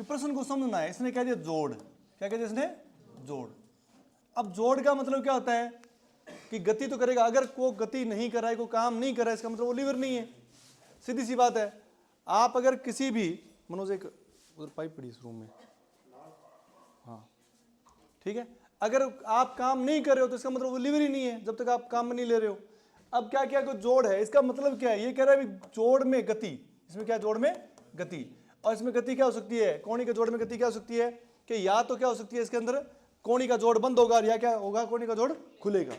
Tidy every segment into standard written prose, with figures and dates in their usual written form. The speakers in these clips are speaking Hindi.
प्रश्न को समझना है। इसने कह दिया जोड़, क्या कह दिया इसने? जोड़। अब जोड़ का मतलब क्या होता है कि गति तो करेगा, अगर कोई गति नहीं कर रहा है, कोई काम नहीं कर रहा है, इसका मतलब वो लीवर नहीं है। सीधी सी बात है। आप अगर किसी भी, मनोज एक उधर पाइप पड़ी इस रूम में, हाँ ठीक है, अगर आप काम नहीं कर रहे हो तो इसका मतलब वो लीवर ही नहीं है जब तक आप काम में नहीं ले रहे हो। अब क्या क्या कोई जोड़ है, इसका मतलब क्या है? ये कह रहा है जोड़ में गति, इसमें क्या, जोड़ में गति। और इसमें गति क्या हो सकती है? कोणी के जोड़ में गति क्या हो सकती है कि या तो क्या हो सकती है इसके अंदर कोणी का जोड़ बंद होगा, या क्या होगा, कोणी का जोड़ खुलेगा।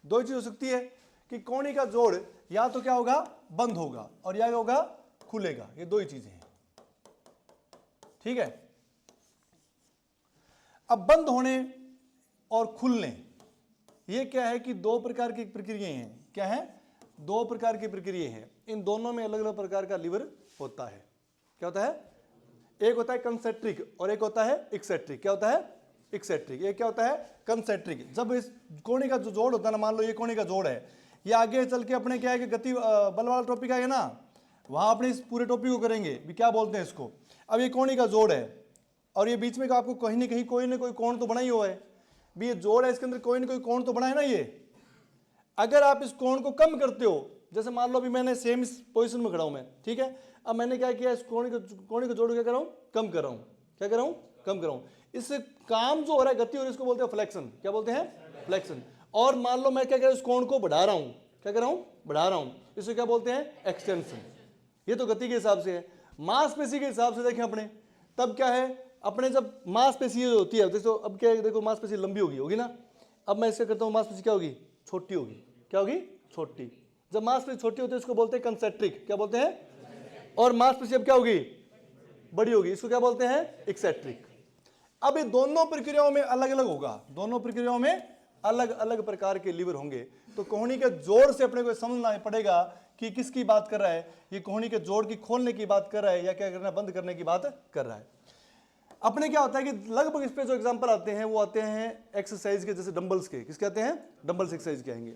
दो चीज हो सकती है कि कोणी का जोड़ या तो क्या होगा, बंद होगा, और या होगा खुलेगा। ये दो ही चीजें हैं, ठीक है। अब बंद होने और खुलने, ये क्या है कि दो प्रकार की प्रक्रियाएं हैं। क्या है? दो प्रकार की प्रक्रिया हैं। इन दोनों में अलग अलग प्रकार का लीवर होता है। क्या होता है? एक होता है कंसेंट्रिक और एक होता है एक्सेंट्रिक। क्या होता है? एक्सेंट्रिक। एक क्या होता है? कंसेंट्रिक। जब इस कोणी का जो जोड़ होता है ना, मान लो ये कोणी का जोड़ है, ये आगे चल के अपने क्या है कि गति बल वाला टॉपिक आएगा ना, वहां अपने इस पूरे टॉपिक को करेंगे भी क्या बोलते हैं इसको। अब ये कोणी का जोड़ है और ये बीच में आपको कहीं ना कहीं कोई ना कोई कोण तो बना ही हुआ है भी, ये जोड़ है, इसके अंदर कोई ना कोई कोण तो बना है ना। ये अगर आप इस कोण को कम करते हो, जैसे मान लो अभी मैंने सेम इस पोजीशन में खड़ा हूं मैं, ठीक है, अब मैंने क्या किया, इस कोण को जोड़ क्या कर रहा हूं, कम कर रहा हूं। क्या कर रहा हूं? कम कर रहा हूं। इससे काम जो हो रहा है गति, और इसको बोलते हैं फ्लेक्शन। क्या बोलते हैं? फ्लेक्शन। और मान लो मैं क्या कर रहा हूं, इस कोण को बढ़ा रहा हूं। क्या कर रहा हूं? बढ़ा रहा हूं। इसको क्या बोलते हैं? एक्सटेंशन। ये तो गति के हिसाब से है। मांसपेशी के हिसाब से देखें अपने, तब क्या है, अपने जब मांसपेशी होती है, देखो अब क्या है, देखो मांसपेशी लंबी होगी ना, अब मैं इससे करता हूं, मांसपेशी क्या होगी? छोटी होगी। क्या होगी? छोटी। जब मांसपेशी छोटी होती है इसको बोलते हैं कंसेंट्रिक। क्या बोलते हैं? और मांसपेशी अब क्या होगी? बड़ी होगी। इसको क्या बोलते हैं? एक्सेंट्रिक। अब ये दोनों प्रक्रियाओं में अलग अलग होगा, दोनों प्रक्रियाओं में अलग अलग प्रकार के लीवर होंगे। तो कोहनी के जोड़ से अपने को समझना पड़ेगा कि किसकी बात कर रहा है, ये कोहनी के जोड़ की खोलने की बात कर रहा है या क्या करना, बंद करने की बात कर रहा है। अपने क्या होता है कि लगभग इस पे जो एग्जांपल आते हैं वो आते हैं एक्सरसाइज के, जैसे डंबल्स के। किसके आते हैं? डंबल्स एक्सरसाइज के आएंगे।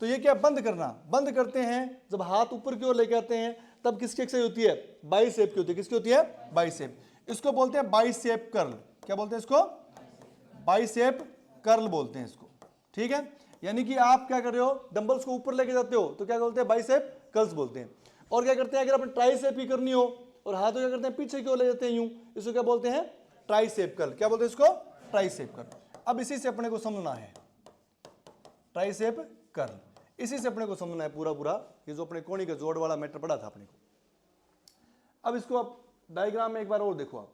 तो ये क्या, बंद करना, बंद करते हैं जब हाथ ऊपर की ओर लेके आते हैं, तब किसकी एक्सरसाइज होती है? बाइसेप की होती है। किसकी होती है? बाइसेप। इसको बोलते हैं बाइसेप कर्ल। क्या बोलते हैं इसको? बाइसेप कर्ल बोलते हैं इसको, ठीक है। यानी कि आप क्या कर रहे हो, डंबल्स को ऊपर लेके जाते हो तो क्या बोलते हैं? बाइसेप कर्ल्स बोलते हैं। और क्या करते हैं, अगर अपन ट्राइसेप ही करनी हो और हाथों क्या करते हैं, पीछे की ओर ले जाते हैं यूं, इसको क्या बोलते हैं? Tricep curl. क्या बोलते हैं इसको? Tricep curl. अब इसी से अपने को समझना है, ट्राइसेप कर्ल, इसी से अपने को समझना है पूरा पूरा ये जो अपने कोणी के जोड़ वाला मैटर पड़ा था अपने को। अब इसको आप डायग्राम में एक बार और देखो आप।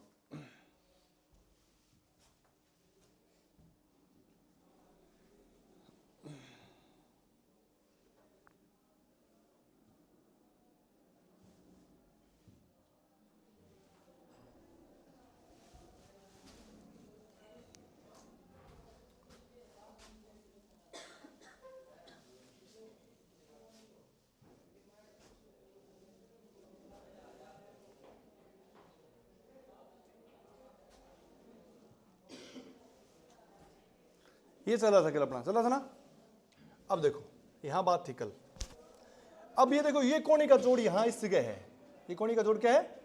ये चला था कल, अपना चला था ना। अब देखो यहां बात थी कल, अब ये देखो ये कोणी का जोड़ यहां इस जगह है, ये कोणी का जोड़ क्या है?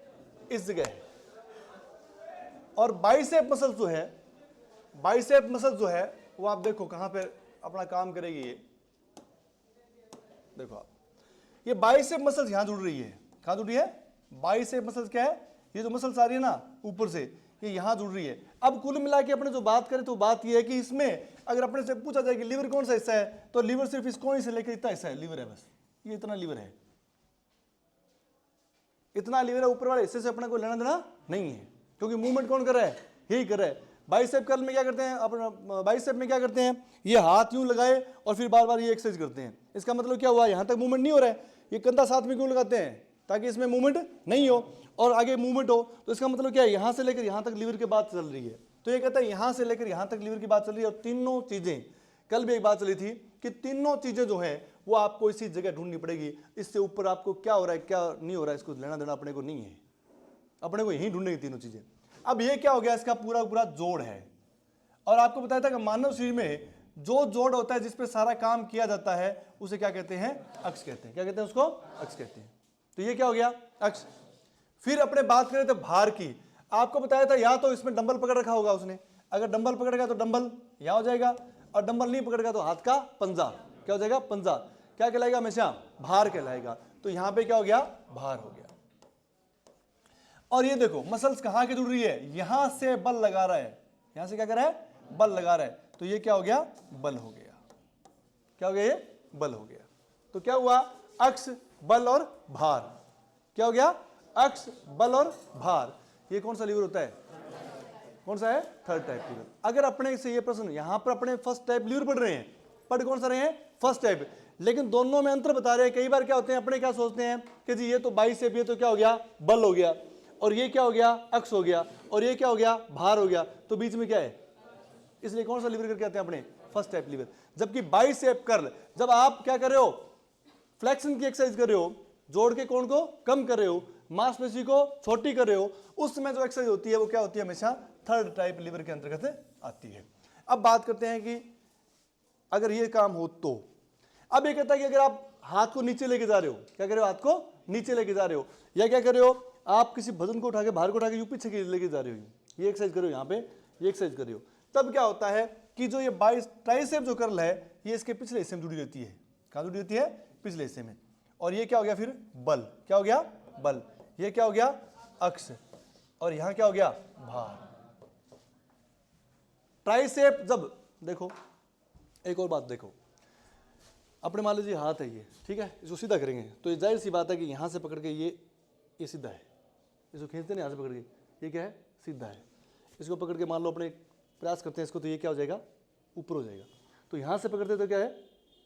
इस जगह है। और बाइसेप मसल जो है, बाइसेप मसल जो है वो आप देखो कहां पे अपना काम करेगी। ये देखो आप, ये बाइसेप मसल यहां जुड़ रही है। कहां जुड़ रही है? बाइसेप मसल क्या है? ये जो मसल आ रही है ना ऊपर से, ये यहां जुड़ रही है। अब कुल मिला के अपने जो बात करें तो बात ये है कि इसमें अगर अपने से पूछा जाए कि लीवर कौन सा हिस्सा है, तो लीवर सिर्फ इस कोणी से लेकर इतना हिस्सा है, लीवर है बस, ये इतना लीवर है, इतना लीवर है। ऊपर वाले हिस्से से अपने को लेना देना नहीं है, क्योंकि मूवमेंट कौन कर रहा है? यही कर रहा है। बाइसेप कर्ल में क्या करते हैं अपना, बाइसेप में क्या करते हैं, ये हाथ यूं लगाए और फिर बार बार ये एक्सरसाइज करते हैं। इसका मतलब क्या हुआ, यहां तक मूवमेंट नहीं हो रहा है, ये कंधा साथ में क्यों लगाते हैं? ताकि इसमें मूवमेंट नहीं हो और आगे मूवमेंट हो। तो इसका मतलब क्या है, यहां से लेकर यहां तक लीवर की बात चल रही है। तो ये कहता है यहां से लेकर यहां तक लीवर की बात चल रही है। और तीनों चीजें, कल भी एक बात चली थी कि तीनों चीजें जो है वो आपको इसी जगह ढूंढनी पड़ेगी। इससे ऊपर आपको क्या हो रहा है क्या नहीं हो रहा है, इसको लेना देना अपने को नहीं है, अपने को यही ढूंढने की तीनों चीजें। अब ये क्या हो गया, इसका पूरा पूरा जोड़ है। और आपको बताया था कि मानव शरीर में जो जोड़ होता है जिसपे सारा काम किया जाता है उसे क्या कहते हैं? अक्ष कहते हैं। क्या कहते हैं उसको? अक्ष कहते हैं। तो ये क्या हो गया? अक्ष। फिर अपने बात करें तो भार की। आपको बताया था या तो इसमें डंबल पकड़ रखा होगा उसने, अगर डंबल पकड़ेगा तो डंबल यहां हो जाएगा, और डंबल नहीं पकड़ेगा तो हाथ का पंजा, क्या हो जाएगा, पंजा, क्या कहलाएगा हमेशा, भार कहलाएगा। तो यहां पे क्या हो गया, भार हो गया। और ये देखो मसल्स कहां के जुड़ रही है, यहां से बल लगा रहा है, यहां से क्या कर रहा है, बल लगा रहा है, तो ये क्या हो गया, बल हो गया, क्या हो गया, ये बल हो गया। तो क्या हुआ, अक्ष, बल और भार, क्या हो गया, अक्ष, बल और भार। ये कौन सा लीवर होता है, कौन सा है, थर्ड टाइप लीवर। अगर अपने से ये प्रश्न, यहां पर अपने फर्स्ट टाइप लीवर पढ़ रहे हैं, पढ़ कौन सा रहे हैं, फर्स्ट टाइप, लेकिन दोनों में अंतर बता रहे हैं। कई बार क्या होते हैं, अपने क्या सोचते हैं कि जी ये तो बाइसेप, ये तो क्या हो गया, बल हो गया, और ये क्या हो गया, अक्ष हो गया, और ये क्या हो गया, भार हो गया, तो बीच में क्या है, इसलिए कौन सा लीवर करके आते हैं अपने, फर्स्ट टाइप लीवर। जबकि बाइसेप कर्ल, जब आप क्या कर रहे हो, फ्लेक्शन की एक्सरसाइज कर रहे हो, जोड़ के कोण को कम कर रहे हो, मांसपेशी को छोटी कर रहे हो, उस समय जो एक्सरसाइज होती है वो क्या होती है, हमेशा थर्ड टाइप लीवर के अंतर्गत आती है। अब बात करते हैं कि अगर ये काम हो तो, अब ये कहता है कि अगर आप हाथ को नीचे लेके जा रहे हो, क्या कर रहे हो, हाथ को नीचे लेके जा रहे हो, या क्या कर रहे हो, आप किसी वजन को उठा के, भार को उठा के यूं पीछे लेके जा रहे हो, ये एक्सरसाइज कर रहे हो, यहाँ पे ये एक्सरसाइज कर रहे हो, तब क्या होता है कि जो ये ट्राइसेप जो कर्ल है, ये इसके पिछले हिस्से में जुड़ी रहती है, कहाँ जुड़ी रहती है, पिछले हिस्से में, और ये क्या हो गया फिर, बल, क्या हो गया, बल, ये क्या हो गया, अक्ष, और यहां क्या हो गया, भार। ट्राइसेप जब देखो, एक और बात देखो, अपने मान लीजिए हाथ है ये, ठीक है, इसको सीधा करेंगे तो ये जाहिर सी बात है कि यहां से पकड़ के ये सीधा है, इसको खींचते हैं यहां से पकड़ के, ये क्या है, सीधा है, इसको पकड़ के मान लो अपने प्रयास करते हैं इसको, तो ये क्या हो जाएगा, ऊपर हो जाएगा। तो यहां से पकड़ते तो क्या है,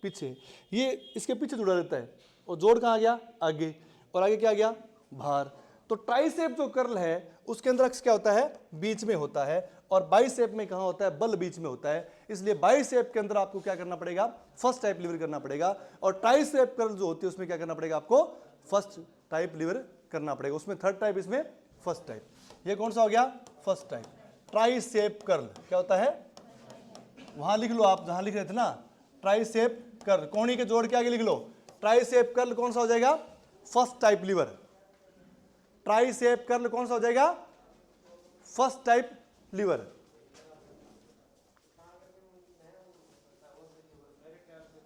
पीछे, ये इसके पीछे जुड़ा रहता है, और जोड़ कहाँ गया, आगे, और आगे क्या गया, भार। तो ट्राइसेप जो कर्ल है उसके अंदर अक्ष क्या होता है, बीच में होता है, और बाइसेप में कहाँ होता है, बल बीच में होता है। इसलिए बाइसेप के अंदर आपको क्या करना पड़ेगा, फर्स्ट टाइप लीवर करना पड़ेगा, और ट्राइसेप कर्ल जो होती है उसमें क्या करना पड़ेगा, आपको फर्स्ट टाइप लीवर करना पड़ेगा, उसमें थर्ड टाइप, इसमें फर्स्ट टाइप। ये कौन सा हो गया, फर्स्ट टाइप। ट्राइसेप कर्ल क्या होता है, वहां लिख लो आप जहां लिख रहे थे ना, ट्राइसेप कर्ल, कोहनी के जोड़ के आगे लिख लो, ट्राइसेप कर्ल कौन सा हो जाएगा, first type lever. Tricep curl कौन सा हो जाएगा, first type lever.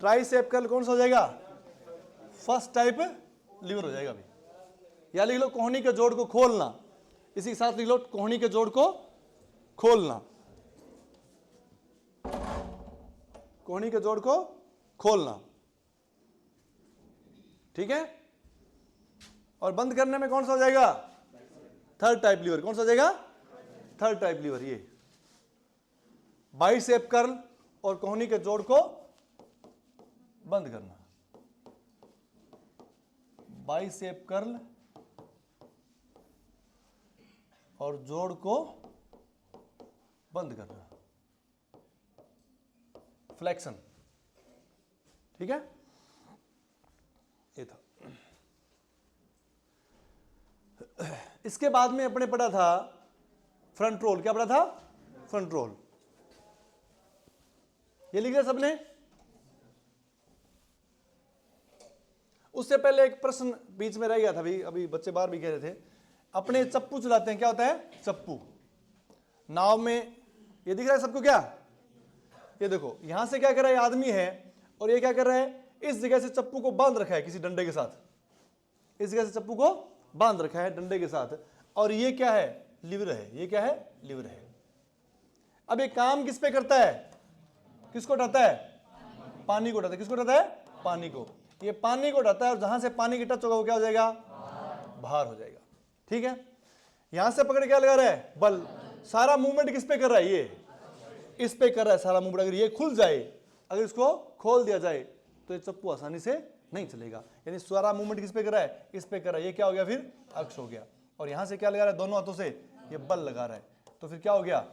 Tricep curl कौन सा हो जाएगा, फर्स्ट टाइप लीवर हो जाएगा। अभी या लिख लो कोहनी के जोड़ को खोलना, इसी के साथ लिख लो कोहनी के जोड़ को खोलना, कोहनी के जोड़ को खोलना, ठीक है। और बंद करने में कौन सा हो जाएगा, थर्ड टाइप लीवर। कौन सा हो जाएगा, थर्ड टाइप लीवर। ये बाइसेप कर्ल और कोहनी के जोड़ को बंद करना, बाइसेप कर्ल और जोड़ को बंद करना, फ्लेक्शन, ठीक है। ये था। इसके बाद में अपने पढ़ा था फ्रंट रोल। क्या पढ़ा था, फ्रंट रोल। ये लिख लिया सबने। उससे पहले एक प्रश्न बीच में रह गया था, अभी बच्चे बाहर भी कह रहे थे, अपने चप्पू चलाते हैं, क्या होता है, चप्पू। नाव में ये दिख रहा है सबको, क्या, ये देखो यहां से क्या कर रहा है, आदमी है, और ये क्या कर रहा है, इस जगह से चप्पू को बांध रखा है किसी डंडे के साथ, इस जगह से चप्पू को बांध रखा है डंडे के साथ, और ये क्या है, लिवर है। ये क्या है, लिवर है। अब ये काम किस पे करता है, किसको उठाता है, पानी को उठाता है। किसको उठाता है, पानी को। ये पानी को उठाता है, और जहां से पानी की टच होगा वो क्या हो जाएगा, भार हो जाएगा, ठीक है। यहां से पकड़ क्या लगा रहा है, बल। सारा मूवमेंट किस पे कर रहा है, ये इस पे कर रहा है सारा मूवमेंट। अगर ये खुल जाए, अगर इसको खोल दिया जाए, तो ये चप्पू आसानी से नहीं चलेगा। यानी सारा मूवमेंट किस पे कर रहा है, इस पे कर रहा है। ये क्या हो गया, फिर अक्ष हो गया। और यहां से क्या लगा रहा है, दोनों हाथों से ये बल लगा रहा है, तो फिर क्या हो गया,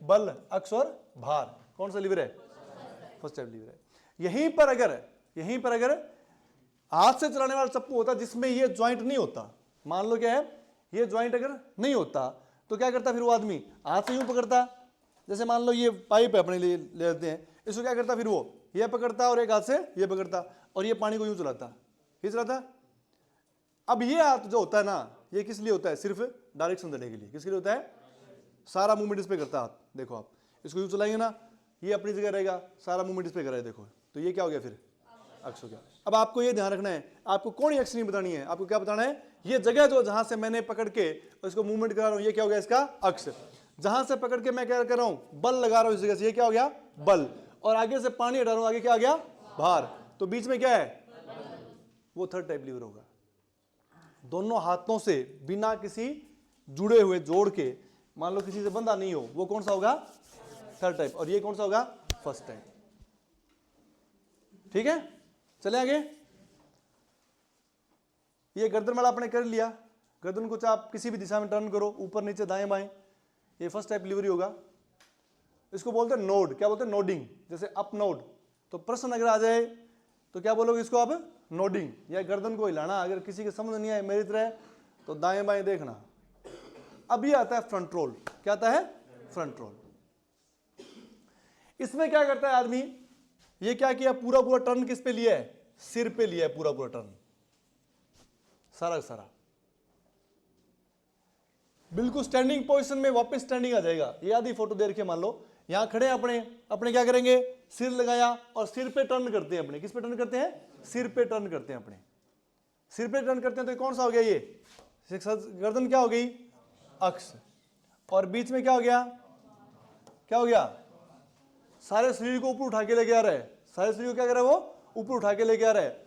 बल, अक्ष और भार। कौन सा लीवर है, फर्स्ट टाइप लीवर है। यहीं पर अगर हाथ से चलाने वाला चप्पू होता जिसमें ये ज्वाइंट नहीं होता, मान लो क्या है, ये ज्वाइंट अगर नहीं होता, तो क्या करता फिर वो आदमी, हाथ से यूं पकड़ता। जैसे मान लो ये पाइप है, अपने लिए ले लेते हैं, इसको क्या करता, फिर वो ये पकड़ता और एक हाथ से ये पकड़ता, और ये पानी को यूं चलाता, ये चलाता। अब ये हाथ जो होता है ना, ये किस लिए होता है, सिर्फ डायरेक्शन देने के लिए। किसके लिए होता है? सारा मूवमेंट इस पे करता है हाथ। देखो आप इसको यूं चलाएंगे ना, ये अपनी जगह रहेगा, सारा मूवमेंट इस पे कर रहा है। देखो तो ये क्या हो गया फिर? अक्ष हो गया। अब आपको ये ध्यान रखना है, आपको कौन अक्ष नहीं बतानी है, आपको क्या बताना है? ये जगह जो जहां से मैंने पकड़ के इसको मूवमेंट करा रहा हूं, ये क्या हो गया? इसका अक्ष। जहां से पकड़ के मैं क्या कर रहा हूं? बल लगा रहा हूं इस जगह से, ये क्या हो गया? बल। और आगे से पानी हटा रहा हूं, आगे क्या आ गया? भार। तो बीच में क्या है? वो थर्ड टाइप लीवर होगा। दोनों हाथों से बिना किसी जुड़े हुए जोड़ के, मान लो किसी से बंधा नहीं हो, वो कौन सा होगा? Third type. और ये कौन सा होगा? First type. ठीक है, चले आगे। ये गर्दन वाला आपने कर लिया, गर्दन को चाहे आप किसी भी दिशा में टर्न करो, ऊपर नीचे दाएं बाएं, ये फर्स्ट टाइप लीवर ही होगा। इसको बोलते हैं नोड। क्या बोलते हैं? नोडिंग। जैसे अप नोड। तो प्रश्न अगर आ जाए तो क्या बोलोगे इसको? अब नोडिंग या गर्दन को हिलाना। अगर किसी के समझ नहीं आए मेरी तरह तो दाएं बाएं देखना। अब ये आता है फ्रंट रोल। क्या आता है? Front roll. इसमें क्या करता है आदमी? ये क्या किया? पूरा पूरा टर्न किस पे लिया है? सिर पे लिया है पूरा पूरा टर्न, सारा सारा बिल्कुल स्टैंडिंग पोजीशन में वापस स्टैंडिंग आ जाएगा। ये आधी फोटो दे रखी है, मान लो यहां खड़े हैं अपने, अपने क्या करेंगे? सिर लगाया और सिर पे टर्न करते हैं अपने। किस पे टर्न करते हैं? सिर पे टर्न करते हैं अपने। सिर पे टर्न करते हैं तो कौन सा हो गया? ये गर्दन क्या हो गई? अक्ष। और बीच में क्या हो गया? क्या हो गया? सारे शरीर को ऊपर उठा के लेके आ रहा है। सारे शरीर को क्या कर रहा है? वो ऊपर उठा के लेके आ रहा है।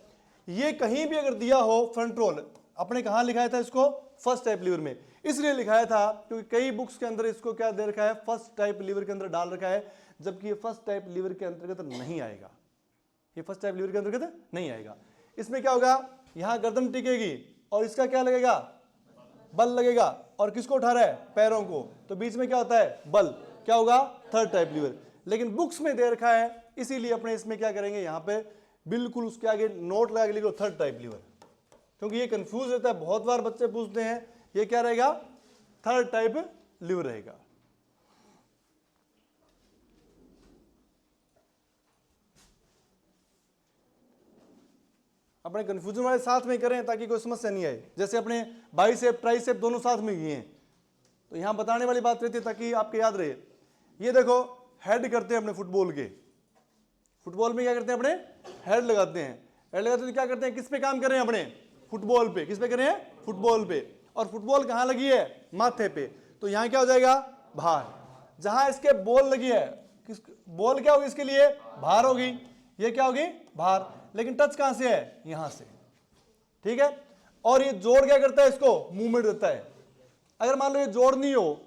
ये कहीं भी अगर दिया हो फ्रंट रोल, अपने कहां लिखाया था इसको? फर्स्ट टाइप लीवर में। इसलिए लिखाया था क्योंकि कई बुक्स के अंदर इसको क्या दे रखा है? फर्स्ट टाइप लीवर के अंदर डाल रखा है, जबकि ये फर्स्ट टाइप लीवर के अंतर्गत नहीं आएगा। ये फर्स्ट टाइप लीवर के अंतर्गत नहीं आएगा। इसमें क्या होगा? यहां गर्दन टिकेगी और इसका क्या लगेगा? बल लगेगा। और किसको उठा रहा है? पैरों को। तो बीच में क्या होता है? बल। क्या होगा? Third type lever. लेकिन बुक्स में दे रखा है, इसीलिए अपने इसमें क्या करेंगे? यहां पे बिल्कुल उसके आगे नोट लगा के लिखो थर्ड टाइप लीवर, क्योंकि ये कंफ्यूज रहता है। बहुत बार बच्चे पूछते हैं ये क्या रहेगा? थर्ड टाइप लीवर रहेगा। अपने कंफ्यूजन वाले साथ में करें ताकि कोई समस्या नहीं आए। जैसे अपने बाइसेप ट्राइसेप दोनों साथ में किए हैं तो यहां बताने वाली बात रहती है ताकि आपके याद रहे। ये देखो हेड करते हैं अपने फुटबॉल के। फुटबॉल में क्या करते हैं? अपने हेड लगाते हैं। हेड लगाते हैं तो क्या करते हैं? किस पे काम कर रहे हैं? अपने फुटबॉल पे। किस पे कर रहे हैं? फुटबॉल पे। और फुटबॉल कहां लगी है? माथे पे। तो यहां क्या हो जाएगा? भार। जहां इसके बॉल लगी है, किस बॉल क्या होगी? इसके लिए भार होगी। ये क्या होगी? भार। लेकिन टच कहां से है? यहां से। ठीक है। और ये जोड़ क्या करता है? इसको मूवमेंट देता है। अगर मान लो ये जोड़ नहीं हो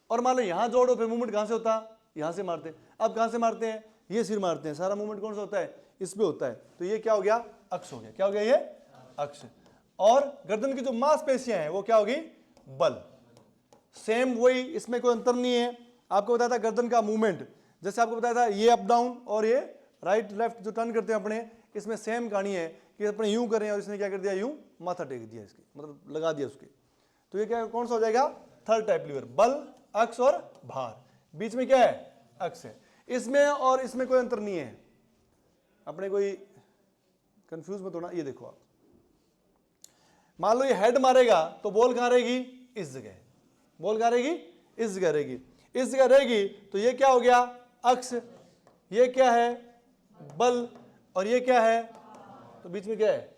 और मान लो यहां जोड़ हो, फिर मूवमेंट कहां से होता? यहां से मारते हैं। अब कहां से मारते हैं? ये सिर मारते हैं। सारा मूवमेंट कौन सा होता है? इस पे होता है। तो ये क्या हो गया? अक्ष हो गया। क्या हो गया? ये अक्ष। और गर्दन की जो मांसपेशियां हैं वो क्या होगी? बल। सेम वही, इसमें कोई अंतर नहीं है। आपको बताया था गर्दन का मूवमेंट, जैसे आपको बताया था ये अप डाउन और ये राइट लेफ्ट जो टर्न करते हैं अपने, इसमें सेम कहानी है कि अपने यूं करें और इसने क्या कर दिया? यूं माथा टेक दिया, इसके मतलब लगा दिया उसके। तो ये क्या कौन सा हो जाएगा? Third type lever. बल, अक्ष और भार। बीच में क्या है? अक्ष है। इसमें और इसमें कोई अंतर नहीं है। अपने कोई कंफ्यूज मत होना। ये देखो आप, मान लो ये हेड मारेगा तो बॉल कहां रहेगी? इस जगह। बॉल कहां रहेगी? इस जगह रहेगी। इस जगह रहेगी तो ये क्या हो गया? अक्ष। ये क्या है? बल। और ये क्या है? तो बीच में क्या है?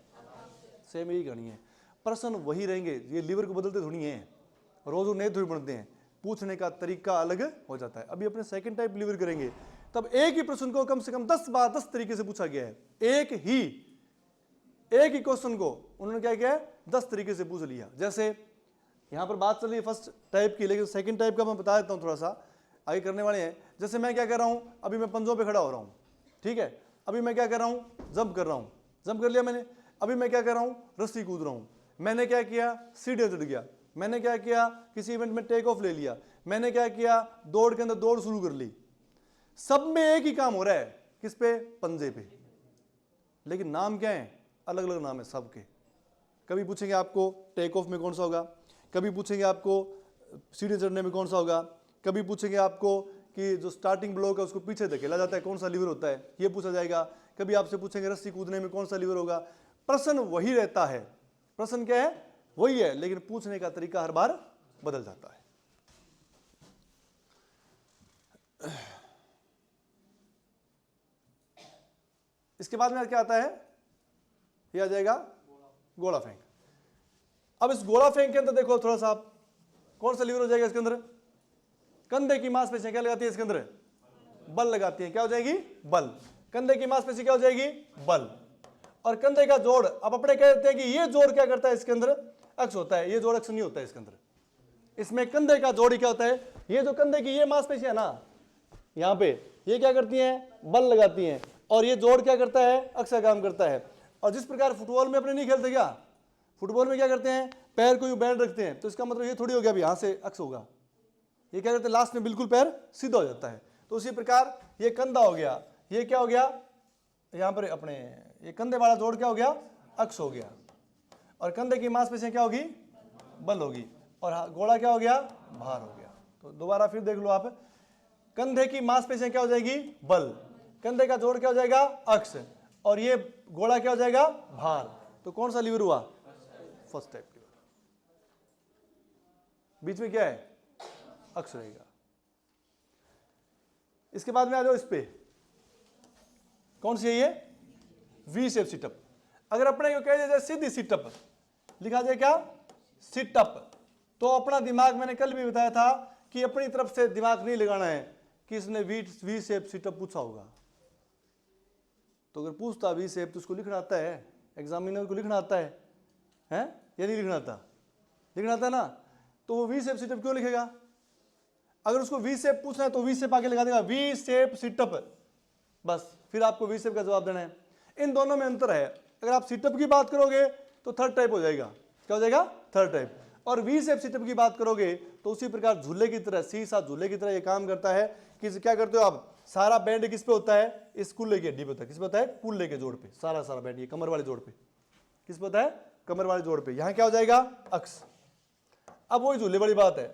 सेम यही कहानी है। प्रश्न वही रहेंगे, ये लीवर को बदलते थोड़ी है, रोज नए थोड़ी बनते हैं। पूछने का तरीका अलग हो जाता है। अभी अपने सेकंड टाइप लीवर करेंगे तब एक ही प्रश्न को कम से कम 10 बार 10 तरीके से पूछा गया है। एक ही क्वेश्चन को उन्होंने क्या किया है? 10 तरीके से पूछ लिया। जैसे यहां पर बात चल रही है फर्स्ट टाइप की, लेकिन सेकंड टाइप का मैं बता देता हूं, थोड़ा सा आगे करने वाले हैं। जैसे मैं क्या कर रहा हूं? अभी मैं पंजों पे खड़ा हो रहा हूं। ठीक है। अभी मैं क्या कर रहा हूं? जंप कर रहा हूं। जंप कर लिया मैंने। अभी मैं क्या कर रहा हूं? रस्सी कूद रहा हूं। मैंने क्या किया? सीढ़ियां चढ़ गया। मैंने क्या किया? किसी इवेंट में टेक ऑफ ले लिया। मैंने क्या किया? दौड़ के अंदर दौड़ शुरू कर ली। सब में एक ही काम हो रहा है। किस पे? पंजे पे। लेकिन नाम क्या है? अलग अलग नाम है सबके। कभी पूछेंगे आपको टेक ऑफ में कौन सा होगा, कभी पूछेंगे आपको सीढ़ी चढ़ने में कौन सा होगा, कभी पूछेंगे आपको कि जो स्टार्टिंग ब्लॉक है उसको पीछे धकेला जाता है कौन सा लीवर होता है, ये पूछा जाएगा। कभी आपसे पूछेंगे रस्सी कूदने में कौन सा लीवर होगा। प्रश्न वही रहता है। प्रश्न क्या है? वही है, लेकिन पूछने का तरीका हर बार बदल जाता है। इसके बाद में क्या आता है, ये आ जाएगा गोला फेंक। अब इस गोला फेंक के अंदर देखो थोड़ा सा, आप कौन सा लीवर हो जाएगा इसके अंदर, कंधे की मांसपेशियां क्या लगाती है इसके अंदर, बल लगाती है, क्या हो जाएगी, बल। कंधे की मांसपेशी क्या हो जाएगी, बल। और कंधे का जोड़, अब अपने कहते हैं कि ये जोड़ क्या करता है इसके अंदर, अक्ष होता है, ये जोड़ अक्ष नहीं होता है इसके अंदर। इसमें कंधे का जोड़ ही क्या होता है, ये जो कंधे की ये मांसपेशी है ना यहाँ पे, ये क्या करती हैं, बल लगाती हैं, और ये जोड़ क्या करता है, अक्ष का काम करता है। और जिस प्रकार फुटबॉल में अपने नहीं खेलते क्या, फुटबॉल में क्या करते हैं, पैर को यूं बैंड रखते हैं, तो इसका मतलब ये थोड़ी हो गया अभी यहाँ से अक्ष होगा, ये क्या करते हैं लास्ट में बिल्कुल पैर सीधा हो जाता है। तो उसी प्रकार ये कंधा हो गया, ये क्या हो गया यहाँ पर अपने, ये कंधे वाला जोड़ क्या हो गया, अक्ष हो गया। और कंधे की मांसपेशियां क्या होगी, बल होगी। और गोला क्या हो गया, भार हो गया। तो दोबारा फिर देख लो आप, कंधे की मांसपेशियां क्या हो जाएगी, बल। कंधे का जोड़ क्या हो जाएगा, अक्ष। और ये गोला क्या हो जाएगा, भार। तो कौन सा लीवर हुआ, फर्स्ट टाइप लीवर। बीच में क्या है, अक्ष रहेगा। इसके बाद में आ जाओ इस पे, कौन सी है ये, वी शेप सिटअप। अगर अपने को कह जाए सीधी सिटअप, लिखा जाए क्या, सिटअप, तो अपना दिमाग, मैंने कल भी बताया था कि अपनी तरफ से दिमाग नहीं लगाना है कि इसने वी शेप सिटअप पूछा होगा। तो अगर पूछता वी शेप तो उसको लिखना आता है, एग्जामिनर को लिखना आता है या नहीं लिखना आता, लिखना आता है ना। तो वो वी शेप सिटअप क्यों लिखेगा, अगर उसको वी शेप पूछना है तो वी शेप आगे लगा देगा, वी शेप सिटअप, बस फिर आपको वी शेप का जवाब देना है। इन दोनों में अंतर है, अगर आप सिटअप की बात करोगे तो थर्ड टाइप हो जाएगा, क्या हो जाएगा, थर्ड टाइप। और वी शेप सिटअप की बात करोगे तो उसी प्रकार झूले की तरह, सीसा झूले की तरह ये काम करता है कि क्या करते हो आप, सारा बैंड किस पे होता है, इस कूल्हे की हड्डी पे होता है, किस पे होता है, कूल्हे के जोड़ पे, सारा बैंड ये कमर वाले जोड़ पे, किस पे होता है, कमर वाले जोड़ पे। यहां क्या हो जाएगा, अक्ष। अब वही झूले वाली बात है,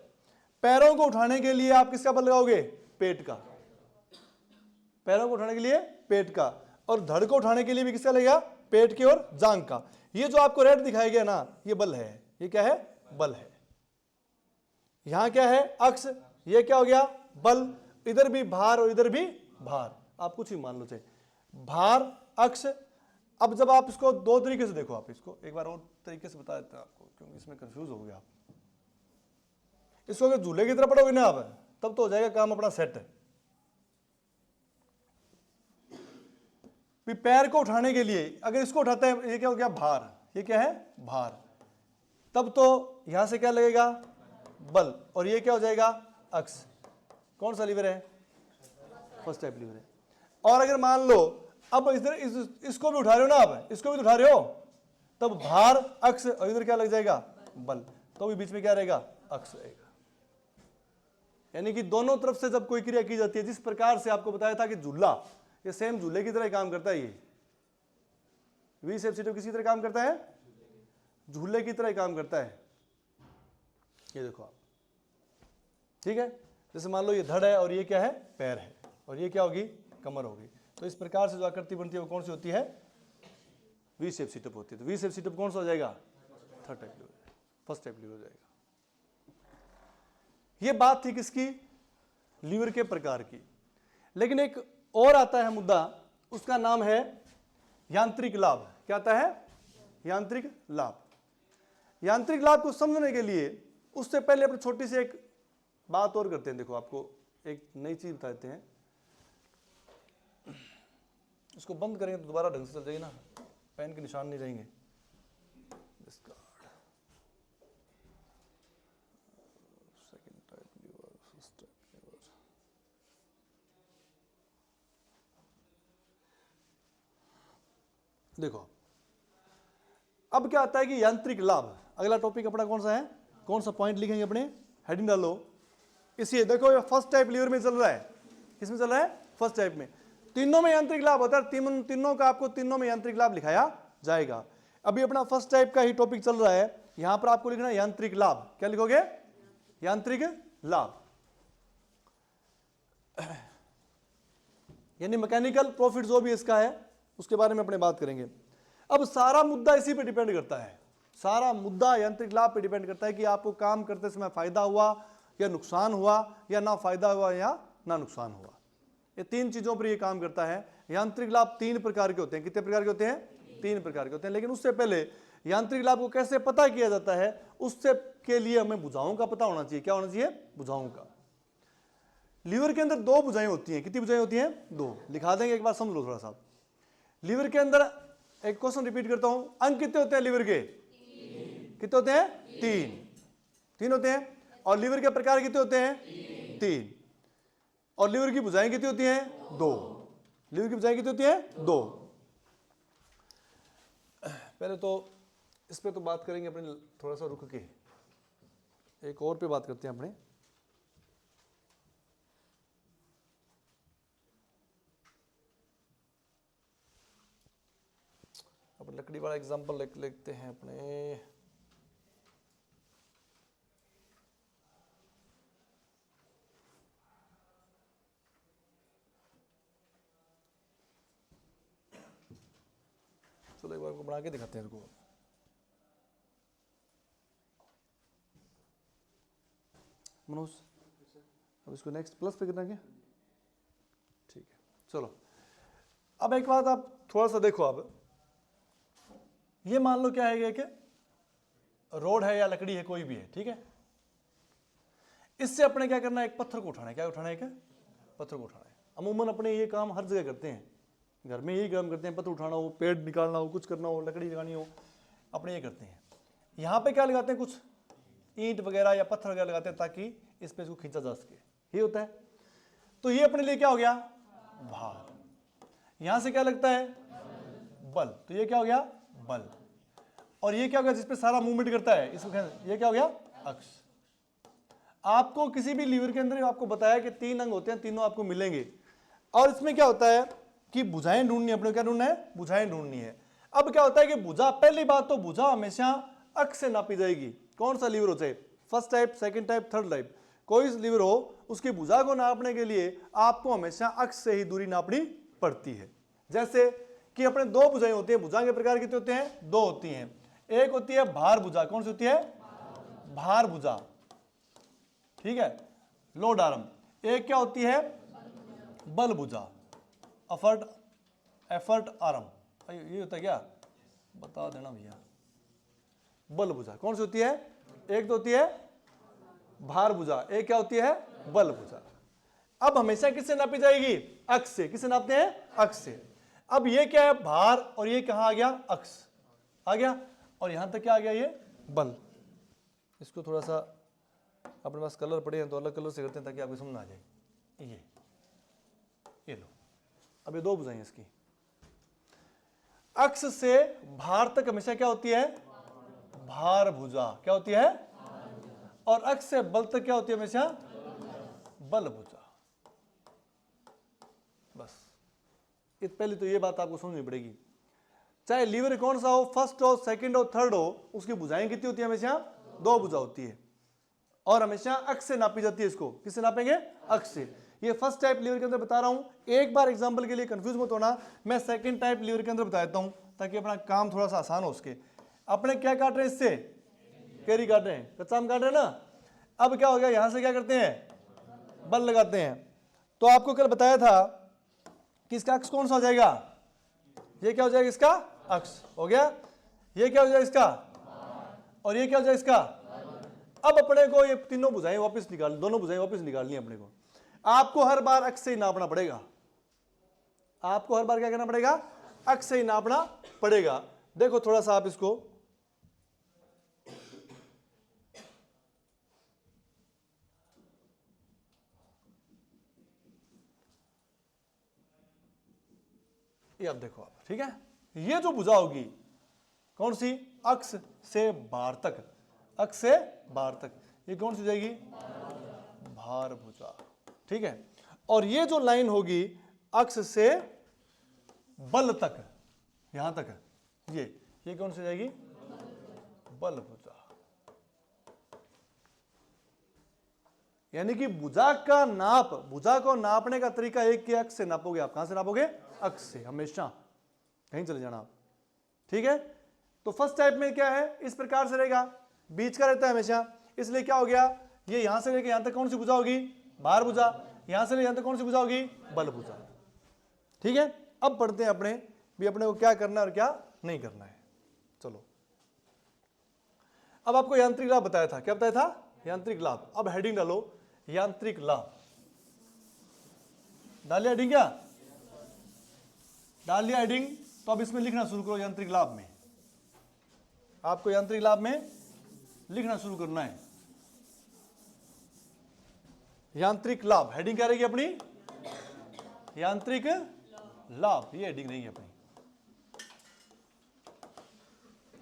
पैरों को उठाने के लिए आप किसका बल लगाओगे, पेट का, पैरों को उठाने के लिए पेट का, और धड़ को उठाने के लिए भी किसका लगेगा, पेट की और जांघ का। ये जो आपको रेड दिखाया गया ना, ये बल है, ये क्या है, बल है। यहां क्या है, अक्ष, ये क्या हो गया, बल। इधर भी भार और इधर भी भार, आप कुछ ही मान लो चाहे, भार, अक्ष। अब जब आप इसको दो तरीके से देखो, आप इसको एक बार और तरीके से बता देते हैं आपको, क्योंकि इसमें कंफ्यूज हो गया आप। इसको अगर झूले की तरह पढ़ोगे ना आप, तब तो हो जाएगा काम अपना सेट। पैर को उठाने के लिए अगर इसको उठाते हैं, ये क्या हो गया, भार, ये क्या है, भार। तब तो यहां से क्या लगेगा, बल, और ये क्या हो जाएगा, अक्ष। कौन सा लीवर है, फर्स्ट टाइप लीवर है। और अगर मान लो अब इधर इसको भी उठा रहे हो ना आप, इसको भी तो उठा रहे हो, तब भार, अक्ष, और इधर क्या लग जाएगा, बल, तो भी बीच में क्या रहेगा, अक्ष रहेगा। यानी कि दोनों तरफ से जब कोई क्रिया की जाती है, जिस प्रकार से आपको बताया था कि झूला, ये सेम झूले की तरह काम करता है। ये वी शेप सिटअप किसी तरह काम करता है, झूले की तरह काम करता है। ये देखो आप, ठीक है। जैसे मान लो ये धड़ है और ये क्या है, पैर है, और ये क्या होगी, कमर होगी। तो इस प्रकार से जो आकृति बनती है वो कौन सी होती है, वी शेप सिटअप होती है। तो वी शेप सिटअप कौन सा हो जाएगा, third type lever, first type lever हो जाएगा। ये बात थी किसकी, लीवर के प्रकार की। लेकिन एक और आता है मुद्दा, उसका नाम है यांत्रिक लाभ। क्या आता है, यांत्रिक लाभ। यांत्रिक लाभ को समझने के लिए उससे पहले अपनी छोटी सी एक बात और करते हैं। देखो आपको एक नई चीज बता देते हैं, इसको बंद करेंगे तो दोबारा ढंग से चल जाएगी ना, पेन के निशान नहीं रहेंगे। Second type lever, first type lever, देखो अब क्या आता है कि यांत्रिक लाभ। अगला टॉपिक अपना कौन सा है, कौन सा पॉइंट लिखेंगे अपने, हेडिंग डालो। इसी देखो ये फर्स्ट टाइप लीवर में चल रहा है, किसमें चल रहा है, फर्स्ट टाइप में। तीनों में यांत्रिक लाभ होता है, तीनों का आपको तीनों में यांत्रिक लाभ लिखाया जाएगा। अभी अपना फर्स्ट टाइप का ही टॉपिक चल रहा है, यहां पर आपको लिखना है यांत्रिक लाभ। क्या लिखोगे, यांत्रिक लाभ, यानी मैकेनिकल प्रॉफिट जो भी इसका है उसके बारे में अपने बात करेंगे। अब सारा मुद्दा इसी पे डिपेंड करता है, सारा मुद्दा यांत्रिक लाभ पे डिपेंड करता है कि आपको काम करते समय फायदा हुआ या नुकसान हुआ, या ना फायदा हुआ या ना नुकसान हुआ। ये तीन चीजों पर ये काम करता है। यांत्रिक लाभ 3 प्रकार के होते हैं। कितने प्रकार के होते हैं? 3 प्रकार के होते हैं। लेकिन उससे पहले यांत्रिक लाभ को कैसे पता किया जाता है, उससे के लिए हमें भुजाओं का पता होना चाहिए। क्या होना चाहिए? भुजाओं का। लीवर के अंदर 2 भुजाएं होती हैं। कितनी भुजाएं होती हैं? 2। लिखा देंगे, एक बार समझ लो थोड़ा सा। लीवर के अंदर, एक क्वेश्चन रिपीट करता हूं, अंग कितने होते हैं लीवर के? कितने होते हैं? 3 होते हैं। और लीवर के प्रकार कितने होते हैं? 3। और लीवर की भुजाएं कितनी होती हैं? 2। लीवर की भुजाएं कितनी होती हैं? 2। पहले तो इस पे तो बात करेंगे अपने, थोड़ा सा रुक के एक और पे बात करते हैं अपने। अब लकड़ी वाला एग्जांपल लेते हैं अपने। चलो एक बार को बना के दिखाते हैं इनको। मनोज, अब इसको नेक्स्ट प्लस पे करना क्या? ठीक है, चलो। अब एक बात आप थोड़ा सा देखो। अब ये मान लो क्या है कि रोड है या लकड़ी है, कोई भी है, ठीक है। इससे अपने क्या करना है? एक पत्थर को उठाना है। क्या उठाना है? क्या? पत्थर को उठाना है। अमूमन अपने ये काम हर जगह करते हैं, घर में यही काम करते हैं। पत्थर उठाना हो, पेड़ निकालना हो, कुछ करना हो, लकड़ी लगानी हो, अपने ये करते हैं। यहाँ पे क्या लगाते हैं? कुछ ईंट वगैरह या पत्थर वगैरह लगाते हैं ताकि इस पे इसको खींचा जा सके। ये होता है। तो ये अपने लिए क्या हो गया? भार। यहां से क्या लगता है? बल। तो ये क्या हो गया? बल। और ये क्या हो गया? जिसपे सारा मूवमेंट करता है, इसको ये क्या हो गया? अक्ष। आपको किसी भी लीवर के अंदर आपको बताया कि 3 अंग होते हैं, तीनों आपको मिलेंगे। और इसमें क्या होता है कि भुजाएं ढूंढनी है। अपने क्या ढूंढना है? भुजाएं ढूंढनी है। अब क्या होता है कि भुजा, पहली बात तो भुजा हमेशा अक्ष से नापी जाएगी। कौन सा लीवर हो, चाहे first type, second type, third type, कोई लीवर हो, उसकी भुजा को नापने के लिए आपको हमेशा अक्ष से ही दूरी नापनी पड़ती है। जैसे कि अपने 2 भुजाएं होती हैं। भुजा के प्रकार कितने होते हैं? 2 होती हैं। एक होती है भार भुजा। कौन सी होती है? भार भुजा, ठीक है, लोड आर्म। एक क्या होती है? बल भुजा, एफर्ट आर्म। ये होता है क्या? बता देना भैया। बल भुजा कौन सी होती है? एक तो होती है भार भुजा, एक क्या होती है? बल भुजा। अब हमेशा किससे नापी जाएगी? अक्ष से। किससे नापते हैं? अक्ष से। अब ये क्या है? भार। और ये कहां आ गया? अक्ष आ गया। और यहां तक क्या आ गया? ये बल। इसको थोड़ा सा अपने पास कलर पड़े हैं तो अलग कलर से करते हैं ताकि आपको समझ आ जाए। ये लो। अब ये 2 भुजाएं इसकी। अक्ष से भार तक हमेशा क्या होती है? भार भुजा। क्या होती है? और अक्ष से बल तक क्या होती है? हमेशा बल भुजा। बस पहले तो ये बात आपको समझनी पड़ेगी। चाहे लीवर कौन सा हो, फर्स्ट हो, सेकंड हो, थर्ड हो, उसकी भुजाएं कितनी होती है? हमेशा 2 भुजा होती है। और हमेशा अक्ष से नापी जाती है। इसको किससे नापेंगे? अक्ष से। ये फर्स्ट टाइप लीवर के अंदर बता रहा हूं। एक बार एग्जांपल के लिए कंफ्यूज मत होना, मैं सेकंड टाइप लीवर के अंदर बता देता हूं ताकि अपना काम थोड़ा सा आसान हो उसके। अपने क्या काट रहे हैं? इससे कैरी काट रहे हैं, कच्चा आम काट रहे हैं ना। अब क्या हो गया? यहां से क्या करते हैं? बल लगाते हैं। तो आपको कल बताया था कि इसका अक्ष कौन सा हो जाएगा? ये क्या हो जाएगा? इसका अक्ष हो गया। ये क्या हो जाएगा? इसका। और ये क्या हो जाएगा? इसका। अब अपने को ये तीनों भुजाएं वापस निकाल, दोनों भुजाएं वापस निकालनी है अपने को। आपको हर बार अक्ष से ही नापना पड़ेगा। आपको हर बार क्या करना पड़ेगा? अक्ष से ही नापना पड़ेगा। देखो थोड़ा सा आप इसको, ये आप देखो आप, ठीक है। ये जो भुजा होगी कौन सी? अक्ष से भार तक। अक्ष से भार तक ये कौन सी जाएगी? भार भुजा, ठीक है। और ये जो लाइन होगी अक्ष से बल तक, यहां तक, ये कौन सी जाएगी? बल भुजा। यानी कि भुजा का नाप, भुजा को नापने का तरीका एक के अक्ष से नापोगे आप। कहां से नापोगे? अक्ष से। हमेशा कहीं चले जाना आप, ठीक है। तो फर्स्ट टाइप में क्या है, इस प्रकार से रहेगा, बीच का रहता है हमेशा, इसलिए क्या हो गया, ये यहां से लेके यहां तक कौन सी भुजा होगी, भार भुजा, यहां से लेके यहां तक कौन सी भुजा होगी, बल भुजा। ठीक है, अब पढ़ते हैं अपने भी अपने को क्या करना है और क्या नहीं करना है। चलो, अब आपको यांत्रिक लाभ बताया था, क्या बताया था, यांत्रिक लाभ। अब हेडिंग डालो, यांत्रिक लाभ। डालिए हेडिंग, क्या डाल दिया हेडिंग, तो अब इसमें लिखना शुरू करो, यांत्रिक लाभ में आपको यांत्रिक लाभ में लिखना शुरू करना है। यांत्रिक लाभ, हेडिंग क्या रहेगी अपनी, यांत्रिक लाभ, ये हेडिंग रहेगी अपनी।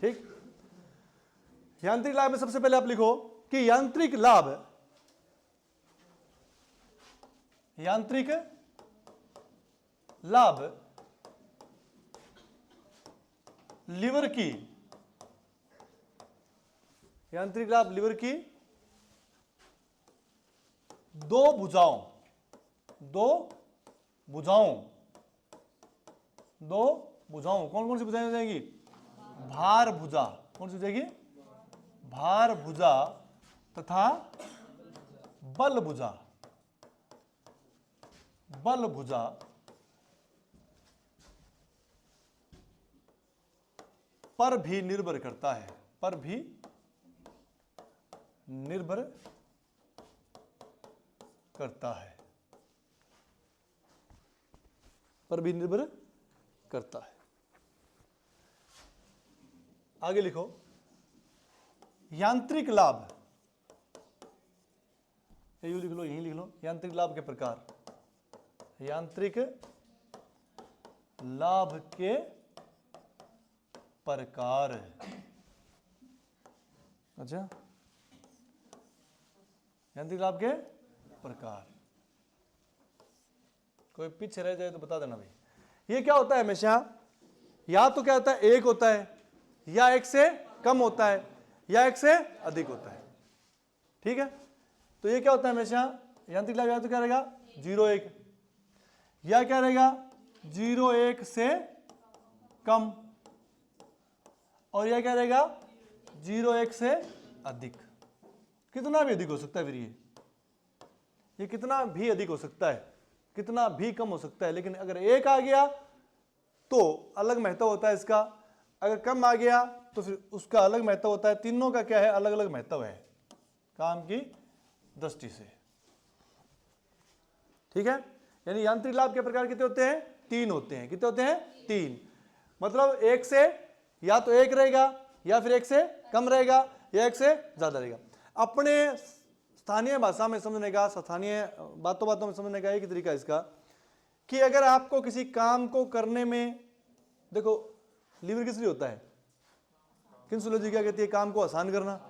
ठीक, यांत्रिक लाभ में सबसे पहले आप लिखो कि यांत्रिक लाभ, यांत्रिक लाभ लीवर की, यांत्रिक लाभ लीवर की दो भुजाओं, कौन कौन सी भुजाएं हो जाएगी, भार भुजा, कौन सी हो जाएगी, भार भुजा तथा बल भुजा, पर भी निर्भर करता है, पर भी निर्भर करता है, पर भी निर्भर करता है। आगे लिखो, यांत्रिक लाभ, यू लिख लो, यहीं लिख लो, यांत्रिक लाभ के प्रकार, यांत्रिक लाभ के प्रकार। अच्छा, यांत्रिक लाभ के प्रकार, कोई पीछे रह जाए तो बता देना भाई। ये क्या होता है हमेशा, या तो क्या होता है, एक होता है, या एक से कम होता है, या एक से अधिक होता है। ठीक है, तो ये क्या होता है हमेशा, यांत्रिक लाभ या तो क्या रहेगा 0-1, या क्या रहेगा 0-1 से कम, और यह क्या रहेगा 0-1 से अधिक। कितना भी अधिक हो सकता है, फिर ये कितना भी अधिक हो सकता है, कितना भी कम हो सकता है, लेकिन अगर 1 आ गया तो अलग महत्व होता है इसका, अगर कम आ गया तो फिर उसका अलग महत्व होता है। तीनों का क्या है, अलग अलग महत्व है काम की दृष्टि से। ठीक है, यानी यांत्रिक लाभ के प्रकार कितने होते हैं, 3 होते हैं। कितने होते हैं, 3। मतलब 1 से या तो 1 रहेगा, या फिर 1 से कम रहेगा, या 1 से ज्यादा रहेगा। अपने स्थानीय भाषा में समझने का, स्थानीय बातों में समझने का एक तरीका इसका कि अगर आपको किसी काम को करने में, देखो लीवर किस लिए होता है, किन्सुलॉजी क्या कहती है, काम को आसान करना,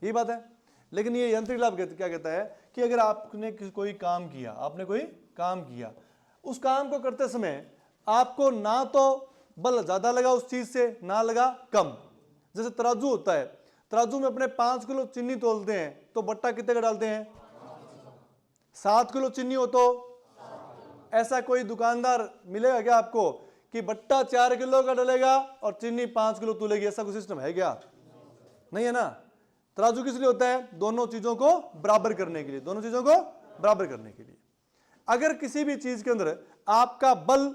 यही बात है। लेकिन ये यांत्रिक लाभ क्या कहता है कि अगर आपने कोई काम किया, आपने कोई काम किया, उस काम को करते समय आपको ना तो बल ज्यादा लगा उस चीज से, ना लगा कम। जैसे तराजू होता है, तराजू में अपने 5 किलो चीनी तोलते हैं तो बट्टा कितने का डालते हैं, 7 किलो चीनी हो तो ऐसा कोई दुकानदार मिलेगा क्या आपको कि बट्टा 4 किलो का डालेगा और चीनी 5 किलो तोलेगी, ऐसा कोई सिस्टम है क्या, नहीं है ना। तराजू किस लिए होता है, दोनों चीजों को बराबर करने के लिए, दोनों चीजों को बराबर करने के लिए। अगर किसी भी चीज के अंदर आपका बल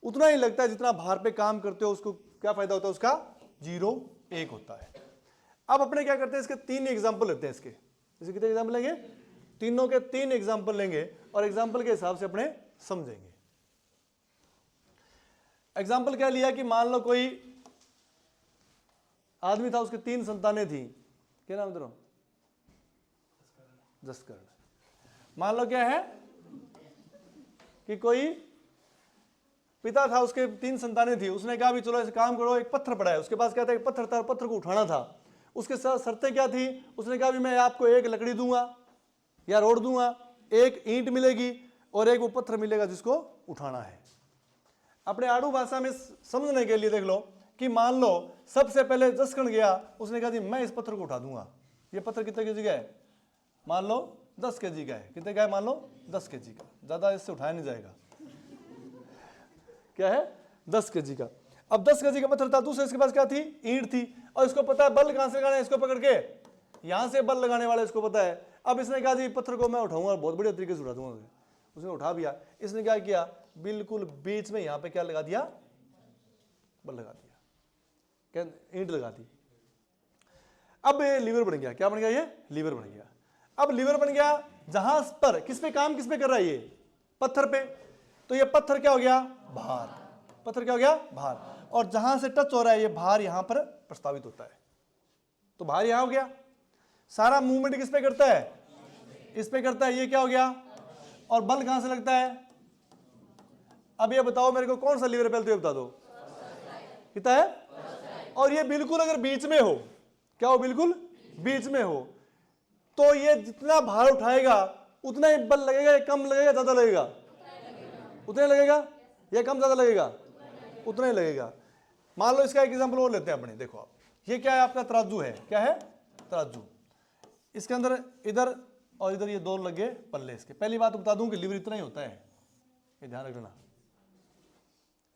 उतना ही लगता है जितना भार पे काम करते हो, उसको क्या फायदा होता है, उसका 0-1 होता है। अब अपने क्या करते हैं, इसके 3 एग्जाम्पल लेते हैं। इसके कितने एग्जाम्पल लेंगे, तीनों के 3 एग्जाम्पल लेंगे और एग्जाम्पल के हिसाब से अपने समझेंगे। एग्जाम्पल क्या लिया कि मान लो कोई आदमी था, उसके 3 संतानें थी, क्या नाम तेरा, जसकरण। मान लो क्या है कि कोई पिता था, उसके 3 संतानें थी, उसने कहा भी चलो ऐसे काम करो, एक पत्थर पड़ा है उसके पास, क्या था, एक पत्थर था, पत्थर को उठाना था। उसके साथ शर्तें क्या थी, उसने कहा भी मैं आपको 1 लकड़ी दूंगा या रोड दूंगा, 1 ईंट मिलेगी और 1 वो पत्थर मिलेगा जिसको उठाना है। अपने आड़ू भाषा में समझने के लिए देख लो कि मान लो सबसे पहले जसकरण गया, उसने कहा जी मैं इस पत्थर को उठा दूंगा। ये पत्थर कितने केजी का है, मान लो 10 केजी का है। कितने का है, मान लो 10 केजी का, ज्यादा इससे उठाया नहीं जाएगा। क्या है, 10 केजी का। अब 10 केजी का पत्थर था, दूसरे इसके पास क्या थी, ईंट थी, और इसको पता है बल कहां से लगाना है, इसको पकड़ के यहां से बल लगाने वाला इसको पता है। अब इसने कहा जी पत्थर को मैं उठाऊंगा, बहुत बढ़िया तरीके से उठा दूंगा, उसने उठा दिया। इसने क्या किया, बिल्कुल बीच में यहां पे क्या लगा दिया, बल लगा दिया, क्या ईंट लगा दी। अब ये लीवर बन गया, क्या बन गया, ये लीवर बन गया। अब लीवर बन गया, जहां पर किस पे काम किस पे कर रहा है, ये पत्थर पे, तो ये पत्थर क्या हो गया, भार, पत्थर क्या हो गया, भार, और जहां से टच हो रहा है ये भार यहां पर प्रस्तावित होता है, तो भार यहां हो गया। सारा मूवमेंट किस पे करता है, इस पे करता है, ये क्या हो गया, और बल कहां से लगता है। अब ये बताओ मेरे को कौन सा लीवर है, पहले तो ये बता दो कितना है, और ये बिल्कुल अगर बीच में हो, क्या हो, बिल्कुल बीच में हो, तो ये जितना भार उठाएगा उतना ही बल लगेगा, या कम लगेगा, ज्यादा लगेगा, उतना ही लगेगा, या कम ज्यादा लगेगा, उतना ही लगेगा। मान लो इसका एक एग्जांपल और लेते हैं अपने, देखो आप, ये क्या है, आपका तराजू है, क्या है, तराजू, इसके अंदर इधर और इधर ये दो लगे पल्ले इसके। पहली बात बता दूं कि लीवर इतना ही होता है, ये ध्यान रखना,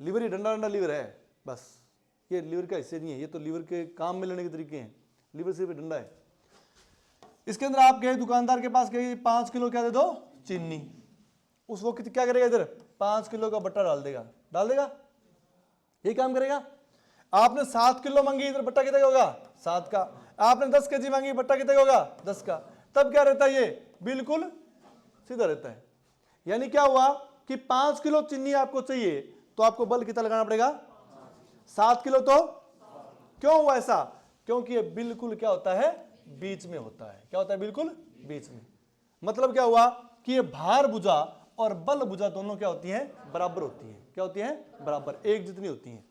लीवर ही डंडा डंडा लीवर है बस, ये लीवर का हिस्से नहीं है, ये तो लीवर के काम में लेने के तरीके हैं, लीवर सिर्फ डंडा है। इसके अंदर आप गए दुकानदार के पास, गए 5 किलो क्या दे दो, चीनी, उस वो क्या करेगा, इधर 5 किलो का बट्टा डाल देगा, डाल देगा, ये काम करेगा। आपने 7 किलो मांगी, इधर बट्टा कितना होगा, 7 का। आपने 10 केजी मांगी, बट्टा कितना होगा, 10 का। तब क्या रहता है, ये बिल्कुल सीधा रहता है। यानी क्या हुआ कि 5 किलो चीनी आपको चाहिए, तो आपको बल कितना लगाना पड़ेगा, 7 किलो। तो क्यों हुआ ऐसा, क्योंकि ये बिल्कुल क्या होता है, बीच में होता है, क्या होता है, बिल्कुल बीच में। मतलब क्या हुआ कि ये भार भुजा और बल भुजा दोनों क्या होती हैं, बराबर होती हैं, क्या होती हैं, बराबर, एक जितनी होती हैं।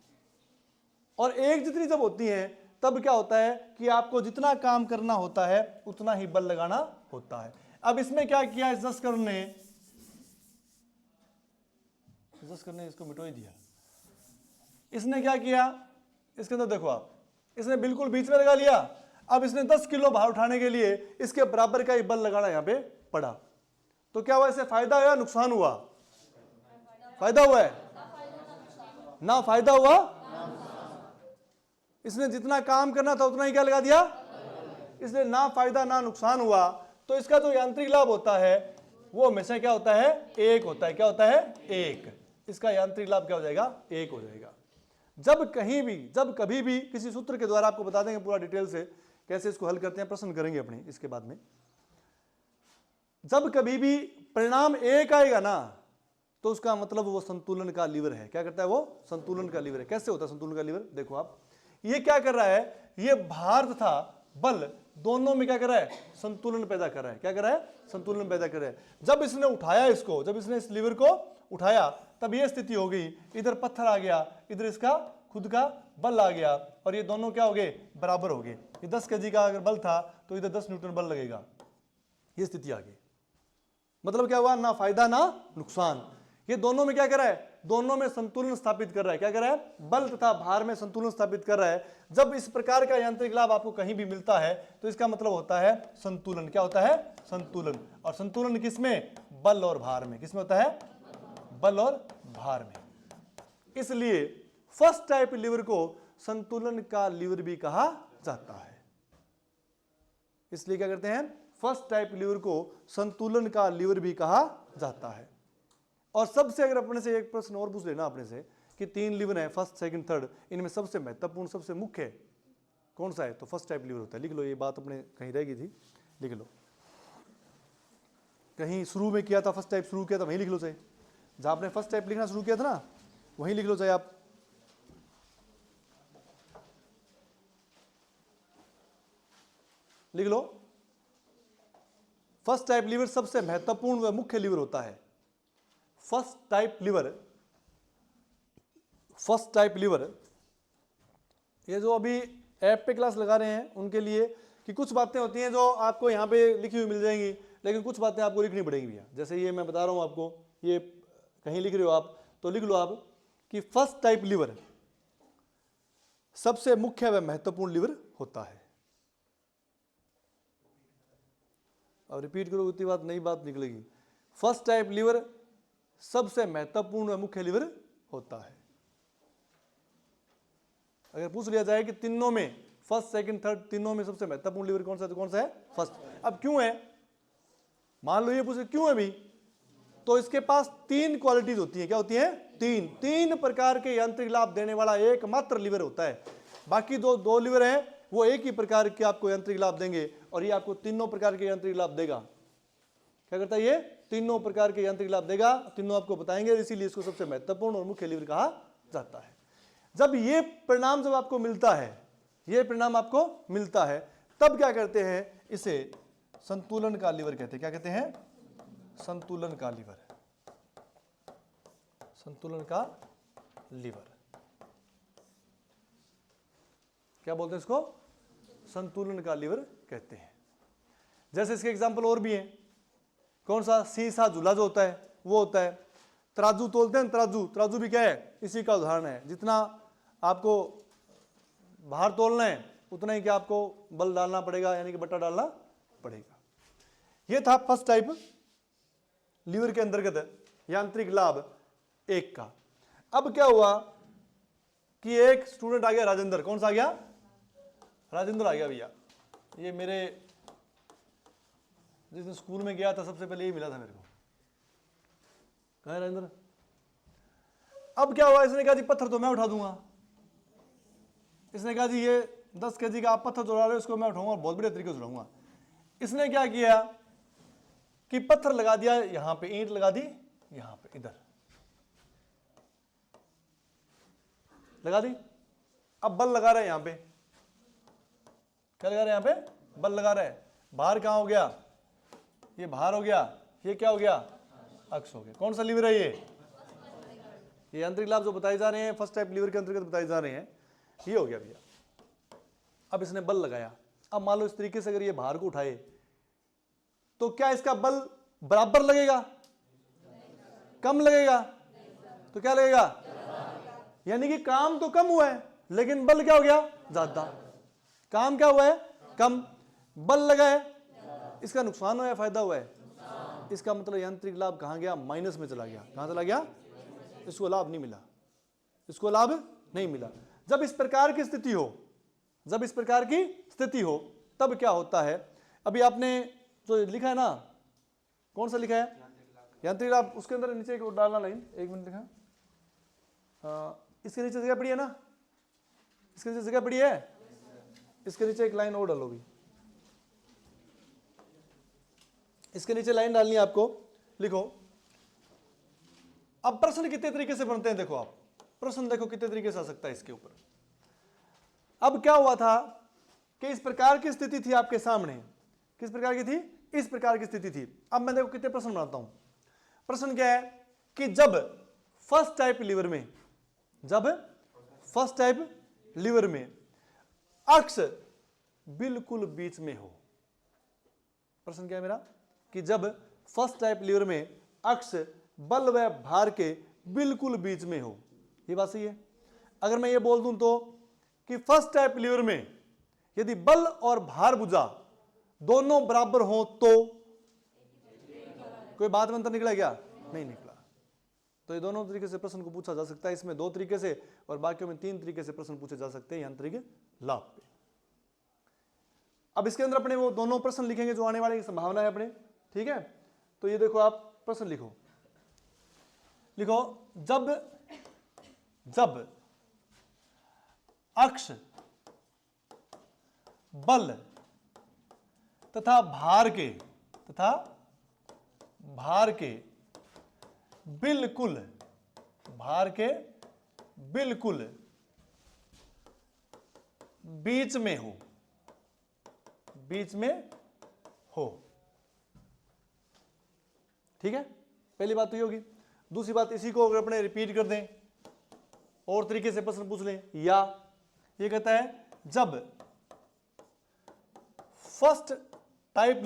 और एक जितनी जब होती हैं तब क्या होता है कि आपको जितना काम करना होता है उतना ही बल लगाना होता है। अब इसमें क्या किया जस्कर ने इसको मिटो ही दिया। इसने क्या किया, इसके अंदर देखो आप, इसने बिल्कुल बीच में लगा लिया। अब इसने 10 किलो भार उठाने के लिए इसके बराबर का ही बल लगाना यहां पे पड़ा, तो क्या हुआ, इससे फायदा हुआ, नुकसान हुआ, फायदा हुआ है ना, फायदा हुआ। इसने जितना काम करना था उतना ही क्या लगा दिया, इसलिए ना फायदा ना नुकसान हुआ। तो इसका जो यांत्रिक लाभ होता है वो हमेशा क्या होता है, एक होता है, क्या होता है, एक। इसका यांत्रिक लाभ क्या हो जाएगा, एक हो जाएगा। जब कहीं भी, जब कभी भी किसी सूत्र के द्वारा आपको बता देंगे पूरा डिटेल से कैसे इसको हल करते हैं, प्रश्न करेंगे अपने इसके बाद में। जब कभी भी परिणाम एक आएगा ना, तो उसका मतलब वो संतुलन का लीवर है। क्या करता है वो, संतुलन का लीवर है। कैसे होता है संतुलन का लीवर, देखो आप, ये क्या कर रहा है, ये भार तथा बल दोनों में क्या कर रहा है, संतुलन पैदा कर रहा है। क्या कर रहा है, संतुलन पैदा कर रहा है। जब इसने उठाया इसको, जब इसने इस लीवर को उठाया तब ये स्थिति हो गई, इधर पत्थर आ गया, इधर इसका खुद का बल आ गया, और ये दोनों क्या हो गए, बराबर हो गए। ये 10 केजी का अगर बल था तो इधर 10 न्यूटन बल लगेगा, ये स्थिति आ गई। मतलब क्या हुआ, ना फायदा ना नुकसान। ये दोनों में क्या कर रहा है, दोनों में संतुलन स्थापित कर रहा है। क्या कर रहा है, बल तथा भार में संतुलन स्थापित कर रहा है। जब इस प्रकार का यांत्रिक लाभ आपको कहीं भी मिलता है तो इसका मतलब होता है संतुलन। क्या होता है, संतुलन। और संतुलन किसमें, बल और भार में। किसमें होता है, बल और भार में। इसलिए फर्स्ट टाइप लीवर को संतुलन का लीवर भी कहा जाता है। इसलिए क्या करते हैं, फर्स्ट टाइप लीवर को संतुलन का लीवर भी कहा जाता है। और सबसे, अगर अपने से एक प्रश्न और पूछ लेना अपने से कि 3 लीवर है, फर्स्ट सेकंड थर्ड, इनमें सबसे महत्वपूर्ण सबसे मुख्य कौन सा है, तो फर्स्ट टाइप लीवर होता है। लिख लो, ये बात अपने कहीं रह गई थी, लिख लो। कहीं शुरू में किया था फर्स्ट टाइप, शुरू किया था वहीं लिख लो, चाहे जहां आपने फर्स्ट टाइप लिखना शुरू किया था ना वहीं लिख लो, चाहे आप लिख लो। फर्स्ट टाइप लीवर सबसे महत्वपूर्ण व मुख्य लीवर होता है। First type lever, first type lever, ये जो अभी ऐप पे क्लास लगा रहे हैं उनके लिए कि कुछ बातें होती हैं जो आपको यहाँ पे लिखी हुई मिल जाएंगी, लेकिन कुछ बातें आपको लिखनी पड़ेंगी भैया। जैसे ये मैं बता रहा हूँ आपको, ये कहीं लिख रहे हो आप तो लिख लो आप कि फर्स्ट टाइप लीवर सबसे मुख्य व महत्वपूर्ण लीवर होता है। अब रिपीट करो, उतनी बात नई बात निकलेगी। फर्स्ट टाइप लीवर सबसे महत्वपूर्ण व मुख्य लीवर होता है। अगर पूछ लिया जाए कि तीनों में फर्स्ट सेकंड थर्ड तीनों में सबसे महत्वपूर्ण लीवर कौन सा है, तो कौन सा है? फर्स्ट। अब क्यों है, मान लो ये पूछे क्यों है भी, तो इसके पास 3 क्वालिटीज होती है। क्या होती है? 3 प्रकार के यांत्रिक लाभ देने वाला एकमात्र लीवर होता है। बाकी दो लीवर हैं वो एक ही प्रकार के आपको यांत्रिक लाभ देंगे, और ये आपको तीनों प्रकार के यांत्रिक लाभ देगा। क्या करता है ये? तीनों प्रकार के यांत्रिक लाभ देगा, तीनों आपको बताएंगे, इसीलिए इसको सबसे महत्वपूर्ण और मुख्य लीवर कहा जाता है। जब ये परिणाम जब आपको मिलता है, ये परिणाम आपको मिलता है, तब क्या करते हैं? इसे संतुलन का लीवर कहते हैं। क्या कहते हैं? संतुलन का लीवर। संतुलन का लीवर क्या बोलते हैं इसको? संतुलन का लीवर कहते हैं। जैसे इसके एग्जाम्पल और भी हैं। कौन सा? सीसा झूला जो होता है वो होता है। तराजू तोलते हैं, तराजू भी क्या है? इसी का उदाहरण है। जितना आपको भार तोलना है उतना ही क्या आपको बल डालना पड़ेगा, यानी कि बट्टा डालना पड़ेगा। ये था फर्स्ट टाइप लीवर के अंतर्गत यांत्रिक लाभ 1 का। अब क्या हुआ कि एक स्टूडेंट आ गया, राजेंद्र। कौन सा आ गया? राजेंद्र आ गया भैया। ये मेरे जिस दिन स्कूल में गया था सबसे पहले ये मिला था मेरे को। कहाँ है राजेंद्र? अब क्या हुआ, इसने कहा जी पत्थर तो मैं उठा दूंगा। इसने कहा जी ये 10 kg का आप पत्थर उठा रहे हो, इसको मैं उठाऊंगा और बहुत बड़े तरीके से उठाऊंगा। इसने क्या किया कि पत्थर लगा दिया यहां पे, ईंट लगा दी यहां पे, इधर लगा दी। अब बल लगा रहा है यहां पे। क्या लगा रहा है? यहां पे बल लगा रहा है। भार कहां हो गया? ये भार हो गया। ये क्या हो गया? अक्ष हो गया। कौन सा लीवर है ये यांत्रिक लाभ जो बताए जा रहे हैं फर्स्ट टाइप लीवर के अंतर्गत बताए जा रहे हैं, ये हो गया भैया। अब इसने बल लगाया। अब मान लो इस तरीके से अगर ये भार को उठाए तो क्या इसका बल बराबर लगेगा? कम लगेगा? तो क्या लगेगा? यानी कि काम तो कम हुआ है लेकिन बल क्या हो गया? ज्यादा। काम क्या हुआ है? कम। बल लगा है, इसका नुकसान हुआ है, फायदा हुआ है? इसका मतलब यांत्रिक लाभ कहां गया? माइनस में चला गया। कहां चला गया? इसको लाभ नहीं मिला, इसको लाभ नहीं मिला। जब इस प्रकार की स्थिति हो, जब इस प्रकार की स्थिति हो तब क्या होता है? अभी आपने जो लिखा है ना, कौन सा लिखा है? यांत्रिक लाभ। उसके अंदर नीचे एक डालना लाइन, 1 मिनट लिखा। इसके नीचे जगह पड़ी है ना, इसके नीचे जगह पड़ी है, इसके नीचे एक लाइन और डालो भी। इसके नीचे लाइन डालनी है आपको, लिखो। अब प्रश्न कितने तरीके से बनते हैं देखो आप, प्रश्न देखो कितने तरीके से आ सकता है इसके ऊपर। अब क्या हुआ था कि इस प्रकार की स्थिति थी आपके सामने। किस प्रकार की थी? इस प्रकार की स्थिति थी। अब मैं देखो कितने प्रश्न बनाता हूं। प्रश्न क्या है कि जब फर्स्ट टाइप लीवर में, जब फर्स्ट टाइप लीवर में अक्ष बिल्कुल बीच में हो। प्रश्न क्या है मेरा कि जब फर्स्ट टाइप लीवर में अक्ष बल व भार के बिल्कुल बीच में हो। ये बात सही है। अगर मैं ये बोल दूं तो कि फर्स्ट टाइप लीवर में यदि बल और भार भुजा दोनों बराबर हो तो कोई बात में अंतर निकला क्या? नहीं निकला। तो ये दोनों तरीके से प्रश्न को पूछा जा सकता है। इसमें 2 तरीके से और बाकियों में 3 तरीके से प्रश्न पूछे जा सकते हैं यांत्रिक लाभ पे। अब इसके अंदर अपने वो दोनों प्रश्न लिखेंगे जो आने वाले की संभावना है अपने, ठीक है। तो ये देखो आप प्रश्न लिखो, लिखो जब अक्ष बल तथा भार के बिल्कुल बीच में हो, ठीक है। पहली बात तो ये होगी। दूसरी बात, इसी को अगर अपने रिपीट कर दें और तरीके से प्रश्न पूछ लें, या ये कहता है जब फर्स्ट टाइप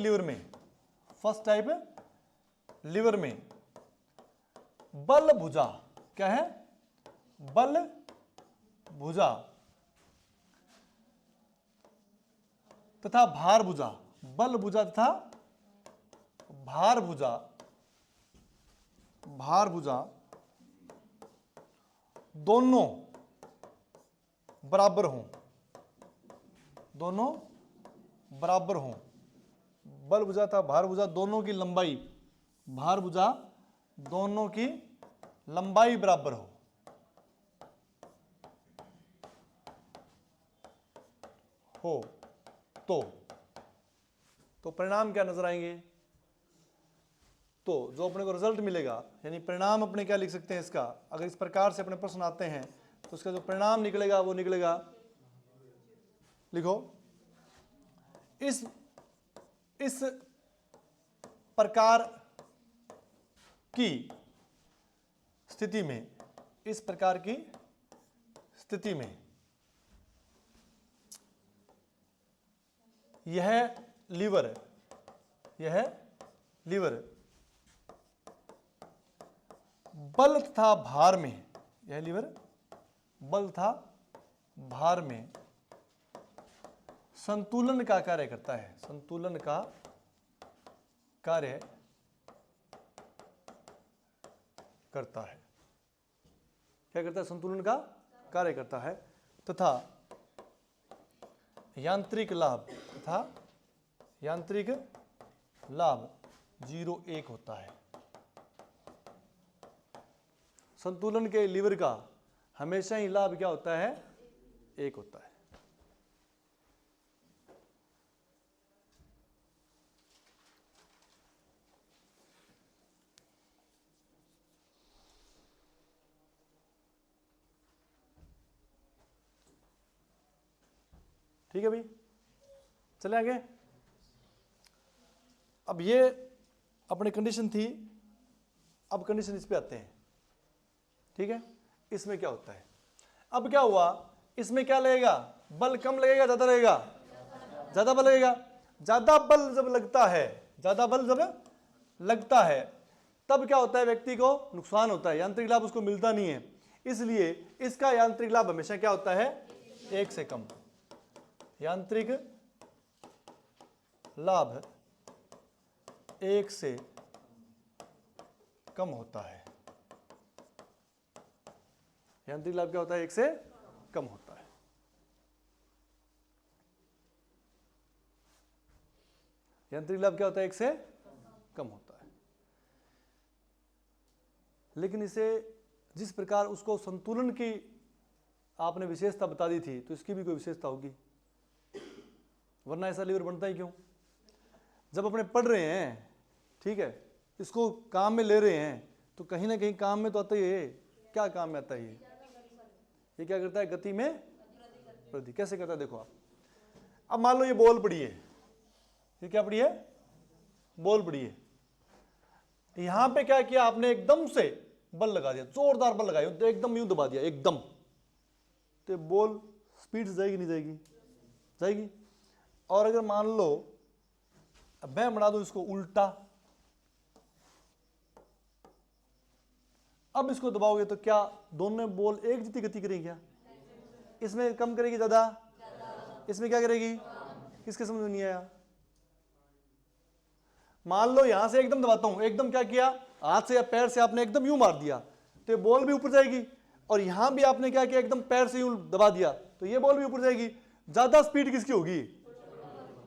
लीवर में बल भुजा, क्या है? बल भुजा तथा भार भुजा, बल भुजा तथा भार भुजा दोनों बराबर हों, दोनों बराबर हों, बल भुजा था भार भुजा दोनों की लंबाई, भार भुजा दोनों की लंबाई बराबर हो तो परिणाम क्या नजर आएंगे? तो जो अपने को रिजल्ट मिलेगा, यानी परिणाम अपने क्या लिख सकते हैं इसका, अगर इस प्रकार से अपने प्रश्न आते हैं तो उसका जो परिणाम निकलेगा वो निकलेगा, लिखो, इस प्रकार की स्थिति में, इस प्रकार की स्थिति में यह लीवर बल तथा भार में, यह लीवर बल तथा भार में संतुलन का कार्य करता है, संतुलन का कार्य करता है। क्या करता है? संतुलन का कार्य करता है तथा यांत्रिक लाभ 0-1 होता है। संतुलन के लीवर का हमेशा ही लाभ क्या होता है? 1 होता है। ठीक है भाई, चले आगे। अब ये अपनी कंडीशन थी, अब कंडीशन इस पे आते हैं। ठीक है, इसमें क्या होता है? अब क्या हुआ, इसमें क्या लगेगा? बल कम लगेगा, ज्यादा लगेगा? ज्यादा बल लगेगा। ज्यादा बल जब लगता है, ज्यादा बल जब लगता है तब क्या होता है? व्यक्ति को नुकसान होता है, यांत्रिक लाभ उसको मिलता नहीं है। इसलिए इसका यांत्रिक लाभ हमेशा क्या होता है? 1 से कम। यांत्रिक लाभ 1 से कम होता है। यांत्रिक लाभ क्या होता है? 1 से कम होता है। यांत्रिक लाभ क्या होता है? 1 से कम होता है। लेकिन इसे जिस प्रकार उसको संतुलन की आपने विशेषता बता दी थी, तो इसकी भी कोई विशेषता होगी, वरना ऐसा लीवर बनता ही क्यों? जब अपने पढ़ रहे हैं, ठीक है, इसको काम में ले रहे हैं, तो कहीं ना कहीं काम में तो आता ही है। क्या काम में आता है? ये क्या करता है? गति में वृद्धि। कैसे करता है? देखो आप, अब मान लो ये बॉल पड़ी है, ये क्या पड़ी है? बॉल पड़ी है। यहां पे क्या किया आपने? एकदम से बल लगा दिया, जोरदार बल लगाया, तो एकदम यूं दबा दिया एकदम, तो बॉल स्पीड से जाएगी नहीं जाएगी? जाएगी। और अगर मान लो मैं बना दूं इसको उल्टा, अब इसको दबाओगे तो क्या दोनों बॉल एक जितनी गति करेगी? क्या इसमें कम करेगी? ज्यादा? इसमें क्या करेगी? किसके समझ में नहीं आया? मान लो यहां से एकदम दबाता हूं, एकदम क्या किया, हाथ से या पैर से आपने एकदम यूं मार दिया, तो ये बॉल भी ऊपर जाएगी। और यहां भी आपने क्या किया, एकदम पैर से यूं दबा दिया, तो ये बॉल भी ऊपर जाएगी। ज्यादा स्पीड किसकी होगी?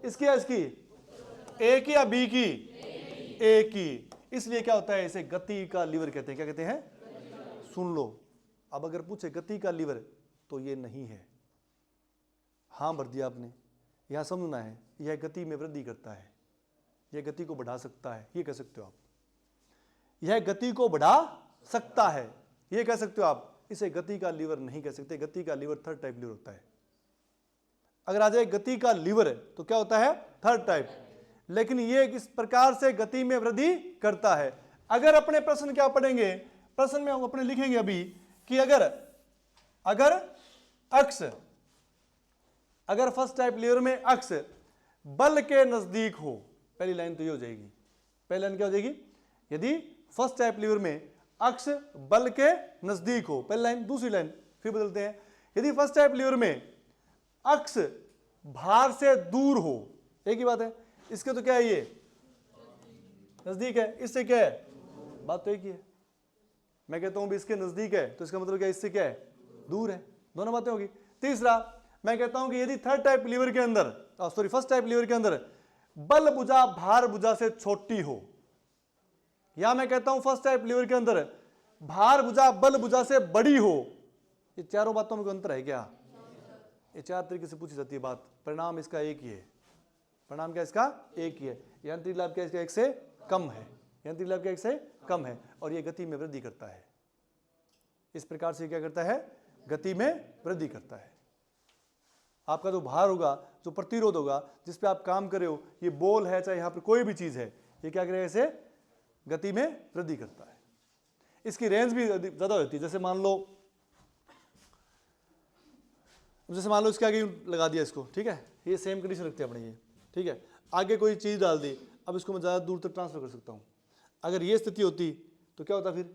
इसकी या इसकी? ए की या बी की? ए की। इसलिए क्या होता है? इसे गति का लीवर कहते हैं। क्या कहते हैं? सुन लो, अब अगर पूछे गति का लीवर, तो ये नहीं है। हां भर दिया आपने, यहां समझना है, यह गति में वृद्धि करता है, यह गति को बढ़ा सकता है, ये कह सकते हो आप। यह गति को बढ़ा सकता है, ये कह सकते हो आप। इसे गति का लीवर नहीं कह सकते। गति का लीवर थर्ड टाइप लीवर होता है। अगर आ जाए गति का लीवर तो क्या होता है? Third type. लेकिन ये इस प्रकार से गति में वृद्धि करता है। अगर अपने प्रश्न क्या पढ़ेंगे, प्रश्न में हम अपने लिखेंगे अभी कि अगर अक्ष, अगर फर्स्ट टाइप लीवर में अक्ष बल के नजदीक हो, पहली लाइन तो ये हो जाएगी। पहली लाइन क्या हो जाएगी? यदि फर्स्ट टाइप लीवर में अक्ष बल के नजदीक हो, पहली लाइन। दूसरी लाइन फिर बदलते हैं, यदि फर्स्ट टाइप लीवर में अक्ष भार से दूर हो, एक ही बात है। इसके तो क्या है? ये नजदीक है, इससे क्या है? बात तो एक ही है। मैं कहता हूं भी इसके नजदीक है, तो इसका मतलब क्या है? इससे क्या है? दूर है। दोनों बातें होगी। तीसरा मैं कहता हूं कि यदि थर्ड टाइप लीवर के अंदर, सॉरी फर्स्ट टाइप लीवर के अंदर बल भुजा भार भुजा से छोटी हो, या मैं कहता हूं फर्स्ट टाइप लीवर के अंदर भार भुजा बल भुजा से बड़ी हो, ये चारों बातों में कोई अंतर है क्या? ये चार तरीके से पूछी जाती है बात, परिणाम इसका एक ही है। परिणाम क्या इसका? एक ही है। यांत्रिक लाभ क्या इसका? एक से कम है। यांत्रिक लाभ क्या? एक से कम है। और ये गति में वृद्धि करता है। इस प्रकार से क्या करता है? गति में वृद्धि करता है। आपका जो भार होगा, जो प्रतिरोध होगा, जिस पे आप काम कर रहे हो, ये बॉल है चाहे यहां पर कोई भी चीज है, ये क्या करेगा? इसे गति में वृद्धि करता है। इसकी रेंज भी ज्यादा होती है। जैसे मान लो इसके आगे लगा दिया इसको, ठीक है, ये सेम कंडीशन रखते हैं अपने ये, ठीक है, आगे कोई चीज डाल दी, अब इसको मैं ज्यादा दूर तक ट्रांसफर कर सकता हूं। अगर ये स्थिति होती तो क्या होता? फिर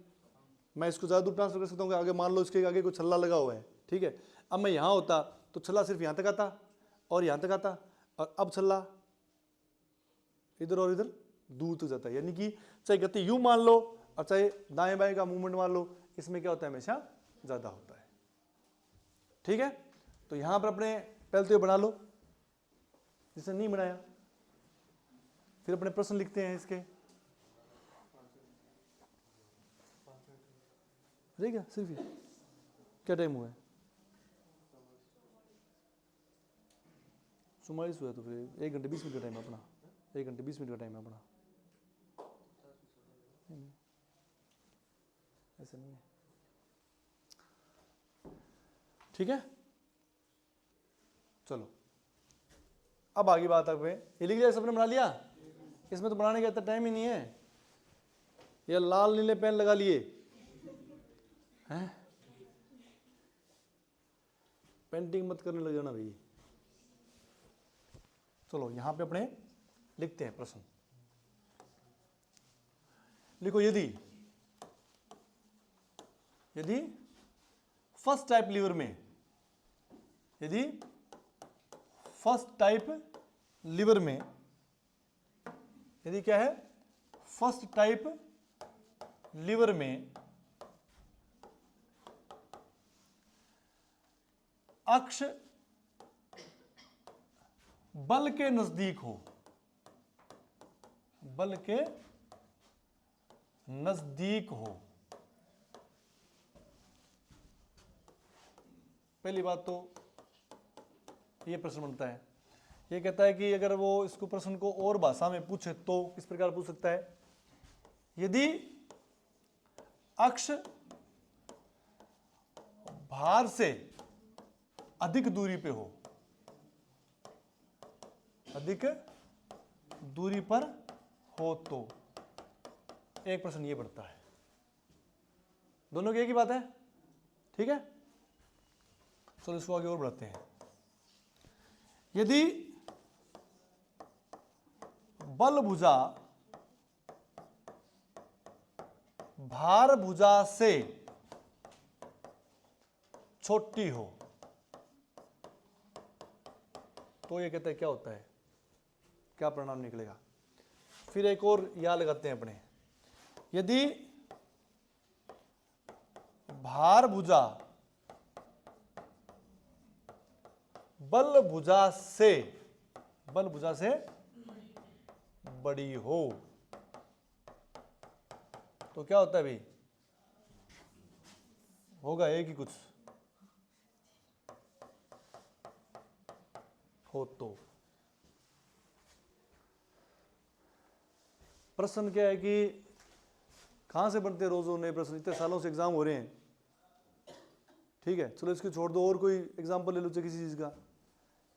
मैं इसको ज्यादा दूर ट्रांसफर कर सकता हूँ। आगे मान लो इसके आगे कोई छल्ला लगा हुआ है, ठीक है, अब मैं यहां होता तो छल्ला सिर्फ यहां तक आता और यहां तक आता, और अब छल्ला इधर और इधर दूर तक जाता है। यानी कि चाहे गति यूं मान लो और चाहे दाएं बाएं का मूवमेंट मान लो, इसमें क्या होता है? हमेशा ज्यादा होता है। ठीक है, तो यहां पर अपने पहले तो ये बना लो, जिसने नहीं बनाया, फिर अपने प्रश्न लिखते हैं इसके। रहेगा सिर्फ ये? क्या टाइम हुआ है? 44 हुआ, तो फिर 1 घंटे 20 मिनट का टाइम है अपना। 1 घंटे 20 मिनट का टाइम है अपना। नहीं, ऐसा नहीं है। ठीक है, चलो अब आगे बात आप ये लिख लिया, सबने बना लिया? इसमें तो बनाने का इतना टाइम ही नहीं है। ये लाल नीले पेन लगा लिए हैं, पेंटिंग मत करने लग जाना भाई। चलो यहां पे अपने लिखते हैं प्रश्न। लिखो, यदि फर्स्ट टाइप लीवर में, यदि फर्स्ट टाइप लीवर में, यदि क्या है? फर्स्ट टाइप लीवर में अक्ष बल के नजदीक हो, बल के नजदीक हो। पहली बात तो ये प्रश्न बनता है, ये कहता है कि अगर वो इसको प्रश्न को और भाषा में पूछे तो किस प्रकार पूछ सकता है? यदि अक्ष भार से अधिक दूरी पे हो, अधिक दूरी पर हो तो, एक प्रश्न ये बढ़ता है। दोनों की एक ही बात है, ठीक है। चलो इसको आगे और बढ़ाते हैं। यदि बल भुजा भार भुजा से छोटी हो तो ये कहते हैं क्या होता है, क्या परिणाम निकलेगा? फिर एक और या लगाते हैं अपने, यदि भार भुजा बल भुजा से बड़ी हो तो क्या होता है भाई? होगा एक ही कुछ हो तो। प्रश्न क्या है कि कहां से बनते हैं रोजों नए प्रश्न? इतने सालों से एग्जाम हो रहे हैं, ठीक है। चलो इसको छोड़ दो, और कोई एग्जाम्पल ले लो किसी चीज का।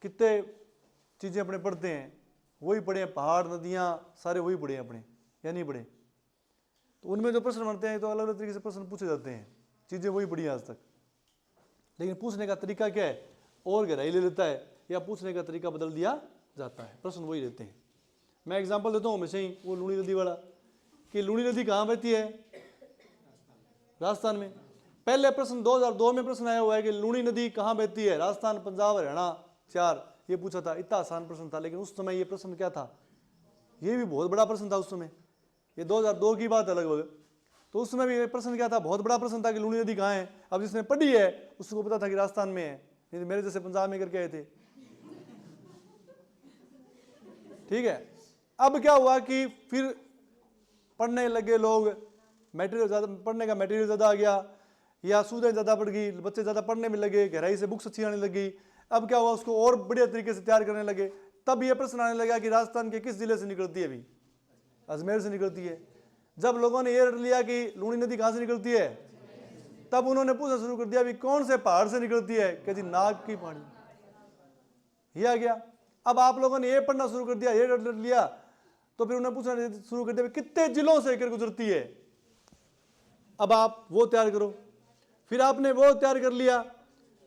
कितने चीजें अपने पढ़ते हैं, वही पढ़े हैं, पहाड़ नदियां सारे वही पढ़े हैं अपने, या नहीं पढ़े? तो उनमें जो प्रश्न बनते हैं तो अलग अलग तरीके से प्रश्न पूछे जाते हैं, चीजें वही पढ़ी आज तक, लेकिन पूछने का तरीका क्या है, और गहराई ले लेता है, या पूछने का तरीका बदल दिया जाता है, प्रश्न वही रहते हैं। मैं एग्जाम्पल देता हूँ हमेशा ही, वो लूणी नदी वाला, कि लूणी नदी कहाँ बहती है? राजस्थान में। पहले प्रश्न 2002 में प्रश्न आया हुआ है कि लूणी नदी कहाँ बहती है? राजस्थान, पंजाब, हरियाणा 4, ये पूछा था। इतना आसान प्रश्न था, लेकिन उस समय ये प्रश्न क्या था? ये भी बहुत बड़ा प्रश्न था उस समय, ये 2002 की बात है लगभग। तो उस समय भी ये प्रश्न क्या था? बहुत बड़ा प्रश्न था कि लूणी नदी कहाँ है। अब जिसने पढ़ी है उसको पता था कि राजस्थान में है, नहीं मेरे जैसे पंजाब में करके आए थे। ठीक है, अब क्या हुआ कि फिर पढ़ने लगे लोग, मटेरियल ज़्यादा, पढ़ने का मटेरियल ज़्यादा आ गया, या सूदें ज़्यादा बढ़ गई, बच्चे ज़्यादा पढ़ने में लगे, गहराई से बुक्स अच्छी आने लगी। अब क्या हुआ, उसको और बढ़िया तरीके से तैयार करने लगे। तब ये प्रश्न आने लगा कि राजस्थान के किस जिले से निकलती है? अभी अजमेर से निकलती है। जब लोगों ने ये रट लिया कि लूणी नदी कहाँ से निकलती है, तब उन्होंने पूछना शुरू कर दिया अभी कौन से पहाड़ से निकलती है? कि जी नाग की पहाड़ी। ये आ गया। अब आप लोगों ने ये पढ़ना शुरू कर दिया, ये रट लिया, तो फिर उन्हें पूछना शुरू कर दिया कितने जिलों से कर गुजरती है, अब आप वो तैयार करो। फिर आपने वो तैयार कर लिया,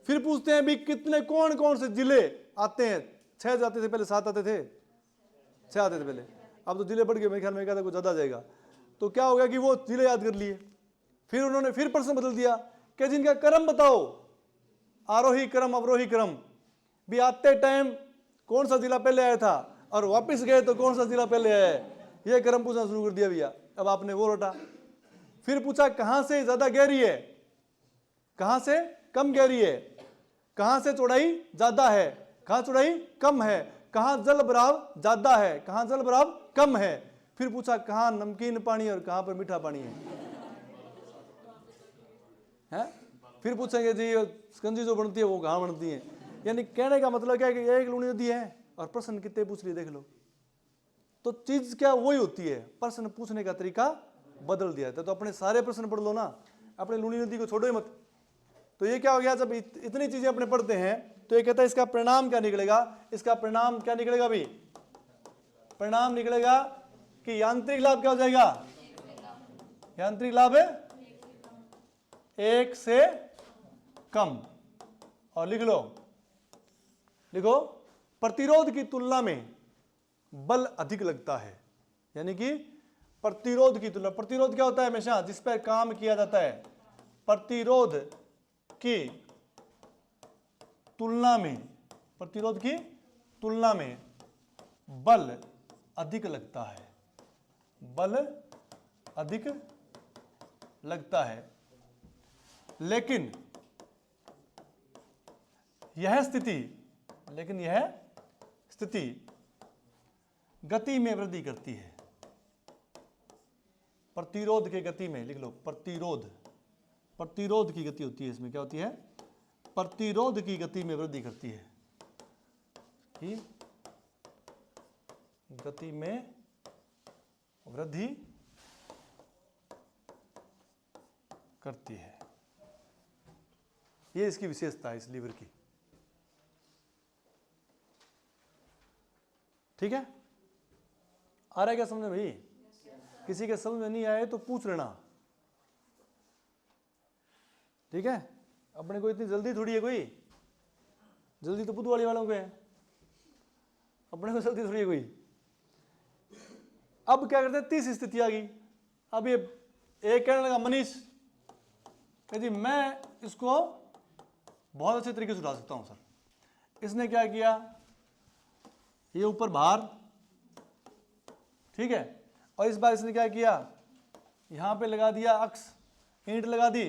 फिर पूछते हैं भी कितने कौन कौन से जिले आते हैं? 6 जाते थे पहले, 7 आते थे, 6 आते थे पहले, अब तो जिले बढ़ गए, मेरे ख्याल में कहता कुछ ज़्यादा जाएगा। तो क्या हो गया कि वो जिले याद कर लिए। फिर उन्होंने फिर प्रश्न बदल दिया कि जिनका क्रम बताओ, आरोही क्रम अवरोही क्रम, भी आते टाइम कौन सा जिला पहले आया था और वापस गए तो कौन सा जिला पहले आया है, ये क्रम पूछना शुरू कर दिया भैया। अब आपने वो रटा। फिर पूछा कहां से ज्यादा गहरी है, कहां से कम गहरी है, कहां से चौड़ाई ज्यादा है, कहां चौड़ाई कम है, कहां जल भराव ज्यादा है, कहां जल भराव कम है। फिर पूछा कहां नमकीन पानी और कहां पर मीठा पानी है? फिर पूछेंगे जी स्कंजी जो बनती है वो कहां बनती है। यानी कहने का मतलब क्या है कि एक लूणी नदी है और प्रश्न कितने पूछ लिए देख लो। तो चीज क्या वही होती है, प्रश्न पूछने का तरीका बदल दिया था। तो अपने सारे प्रश्न पढ़ लो ना, अपने लूणी नदी को छोड़ो ही मत। तो ये क्या हो गया, जब इतनी चीजें अपने पढ़ते हैं तो ये कहता है इसका परिणाम क्या निकलेगा, इसका परिणाम क्या निकलेगा भाई? परिणाम निकलेगा कि यांत्रिक लाभ क्या हो जाएगा? यांत्रिक लाभ है 1 से कम। और लिख लो, लिखो प्रतिरोध की तुलना में बल अधिक लगता है। यानी कि प्रतिरोध की तुलना, प्रतिरोध क्या होता है? हमेशा जिस पर काम किया जाता है, प्रतिरोध की तुलना में, प्रतिरोध की तुलना में बल अधिक लगता है, बल अधिक लगता है। लेकिन यह स्थिति गति में वृद्धि करती है। प्रतिरोध के गति में, लिख लो प्रतिरोध, प्रतिरोध की गति होती है इसमें, क्या होती है? प्रतिरोध की गति में वृद्धि करती है, कि गति में वृद्धि करती है। ये इसकी विशेषता है इस लीवर की। ठीक है, आ रहा है क्या समझ में भाई? किसी के समझ में नहीं आए तो पूछ लेना। ठीक है, अपने को इतनी जल्दी थोड़ी है, कोई जल्दी तो बुद्धवाली वालों को है, अपने को जल्दी थोड़ी है कोई। अब क्या करते हैं, 30 स्थिति आ गई। अब ये एक कहने लगा मनीष कि जी मैं इसको बहुत अच्छे तरीके से उड़ा सकता हूं सर। इसने क्या किया, ये ऊपर भार, ठीक है, और इस बार इसने क्या किया, यहां पे लगा दिया अक्स, ईंट लगा दी,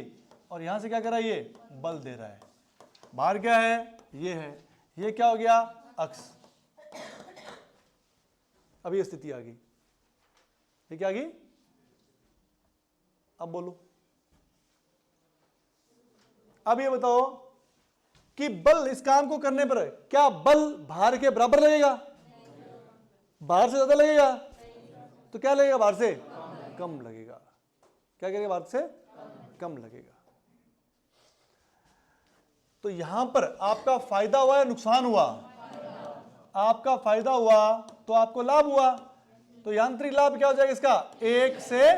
और यहां से क्या कर रहा है, ये बल दे रहा है। भार क्या है, ये है, ये क्या हो गया, अक्स। अब ये स्थिति आ गई, ये क्या आ गई? अब बोलो, अब ये बताओ कि बल इस काम को करने पर क्या बल भार के बराबर लगेगा? भार से ज्यादा लगेगा? तो क्या लगेगा, भार से कम लगेगा। क्या करेगा, भार से कम लगेगा। तो यहां पर आपका फायदा हुआ या नुकसान हुआ? आपका फायदा हुआ तो आपको लाभ हुआ। तो यांत्रिक लाभ क्या हो जाएगा इसका, 1 से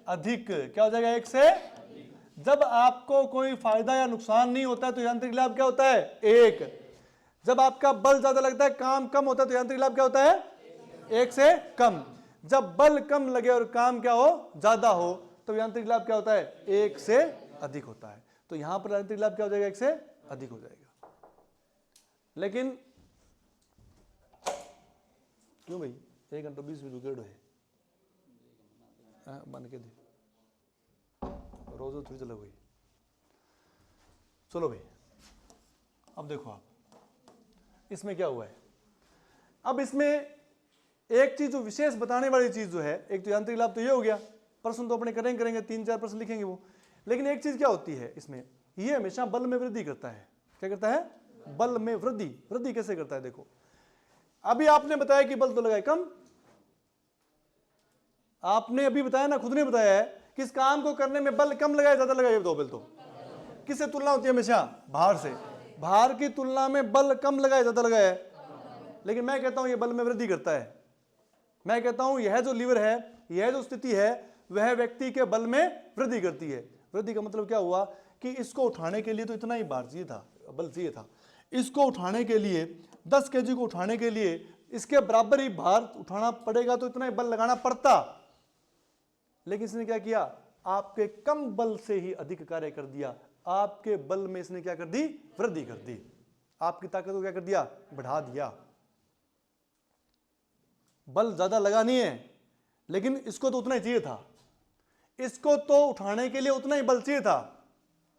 अधिक। क्या हो जाएगा, 1 से। जब आपको कोई फायदा या नुकसान नहीं होता है तो यांत्रिक लाभ क्या होता है, 1। जब आपका बल ज्यादा लगता है, काम कम होता है, तो यांत्रिक लाभ क्या होता है, 1 से कम। जब बल कम लगे और काम क्या हो, ज्यादा हो, तो यांत्रिक लाभ क्या होता है, 1 से अधिक होता है। तो यहां पर यांत्रिक लाभ क्या हो जाएगा, 1 से अधिक हो जाएगा। लेकिन क्यों भाई, 1 घंटा 20 मिनट गेड़ है, बन के दे, रोज थोड़ी चला कोई। चलो भाई, अब देखो आप इसमें क्या हुआ है। अब इसमें एक चीज जो विशेष बताने वाली चीज जो है, एक तो यांत्रिक लाभ तो ये हो गया, प्रश्न तो अपने करेंगे 3-4 प्रश्न लिखेंगे वो, लेकिन एक चीज क्या होती है इसमें, ये हमेशा बल में वृद्धि करता है। क्या करता है? बल में वृद्धि। वृद्धि कैसे करता है? देखो अभी आपने बताया कि बल तो लगाए कम, आपने अभी बताया ना, खुद ने बताया है कि इस काम को करने में बल कम लगाया ज्यादा लगाया, दो बल तो किससे तुलना होती है? हमेशा भार से। भार की तुलना में बल कम लगाया ज्यादा लगाया है, लेकिन मैं कहता हूं ये बल में वृद्धि करता है। मैं कहता हूं यह जो लीवर है, यह जो स्थिति है, वह व्यक्ति के बल में वृद्धि करती है। वृद्धि का मतलब क्या हुआ कि इसको उठाने के लिए तो इतना ही भार चाहिए था, बल चाहिए था। इसको उठाने के लिए 10 केजी को उठाने के लिए इसके बराबर ही भार उठाना पड़ेगा, तो इतना ही बल लगाना पड़ता, लेकिन इसने क्या किया? आपके कम बल से ही अधिक कार्य कर दिया। आपके बल में इसने क्या कर दी? वृद्धि कर दी। आपकी ताकत को क्या कर दिया? बढ़ा दिया। बल ज्यादा लगा नहीं है, लेकिन इसको तो उतना ही चाहिए था। इसको तो उठाने के लिए उतना ही बल चाहिए था,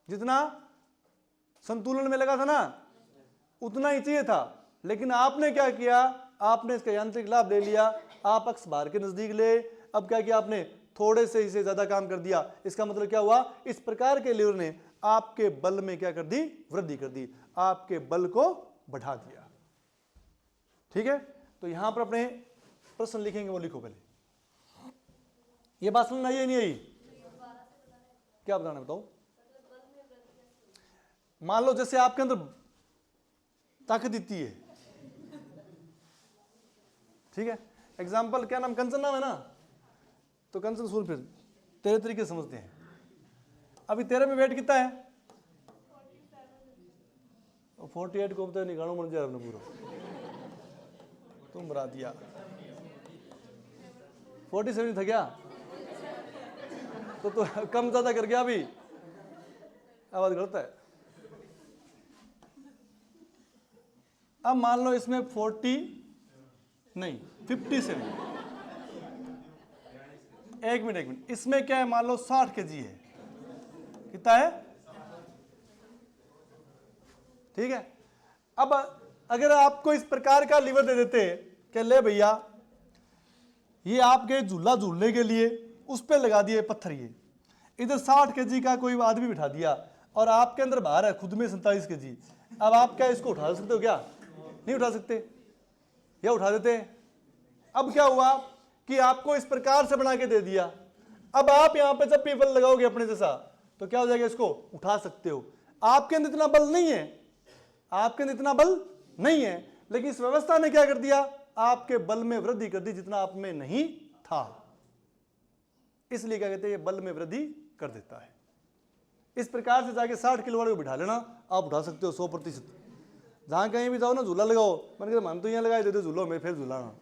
जितना संतुलन में लगा था ना, उतना ही चाहिए था। लेकिन आपने क्या किया? आपने इसका यांत्रिक लाभ ले लिया, आप अक्ष भार के नजदीक ले। अब क्या किया आपने? थोड़े से इसे ज्यादा काम कर दिया। इसका मतलब क्या हुआ? इस प्रकार के लीवर ने आपके बल में क्या कर दी? वृद्धि कर दी, आपके बल को बढ़ा दिया। ठीक है, तो यहां पर अपने प्रश्न लिखेंगे, वो लिखो पहले। ये बात समझ में आई या नहीं आई? क्या बताना बताओ। मान लो जैसे आपके अंदर ताकत इतनी है, ठीक है, एग्जाम्पल क्या नाम, कंचन नाम है ना, तो कंचन सुन, फिर तेरे तरीके समझते हैं। अभी तेरे में वेट कितना है? 48 को बता निकालो मन जाए अपने पूरा, तुम बरा दिया। 47 था क्या? तो कम ज्यादा कर गया अभी, आवाज गलत है। अब मान लो इसमें 40 नहीं 57, एक मिनट, इसमें क्या है? मान लो 60 केजी है, कितना है? ठीक है। अब अगर आपको इस प्रकार का लीवर दे देते कि ले भैया ये आपके झूला झूलने के लिए उस पर लगा दिए पत्थर, ये इधर 60 केजी का कोई आदमी बिठा दिया और आपके अंदर भार है खुद में 47 केजी, अब आप क्या इसको उठा सकते हो? क्या नहीं उठा सकते, या उठा देते? अब क्या हुआ कि आपको इस प्रकार से बना के दे दिया। अब आप यहां पे जब भी बल लगाओगे अपने जैसा, तो क्या हो जाएगा? इसको उठा सकते हो। आपके अंदर इतना बल नहीं है, आपके अंदर इतना बल नहीं है, लेकिन इस व्यवस्था ने क्या कर दिया? आपके बल में वृद्धि कर दी, जितना आप में नहीं था। इसलिए क्या कहते हैं? ये बल में वृद्धि कर देता है। इस प्रकार से जाके 60 किलो वाले को बिठा लेना, आप उठा सकते हो 100%। जहां कहीं भी जाओ ना, झूला लगाओ, मैंने कहा मन तो यहाँ लगाए देते झूलों में, फिर झूलाना,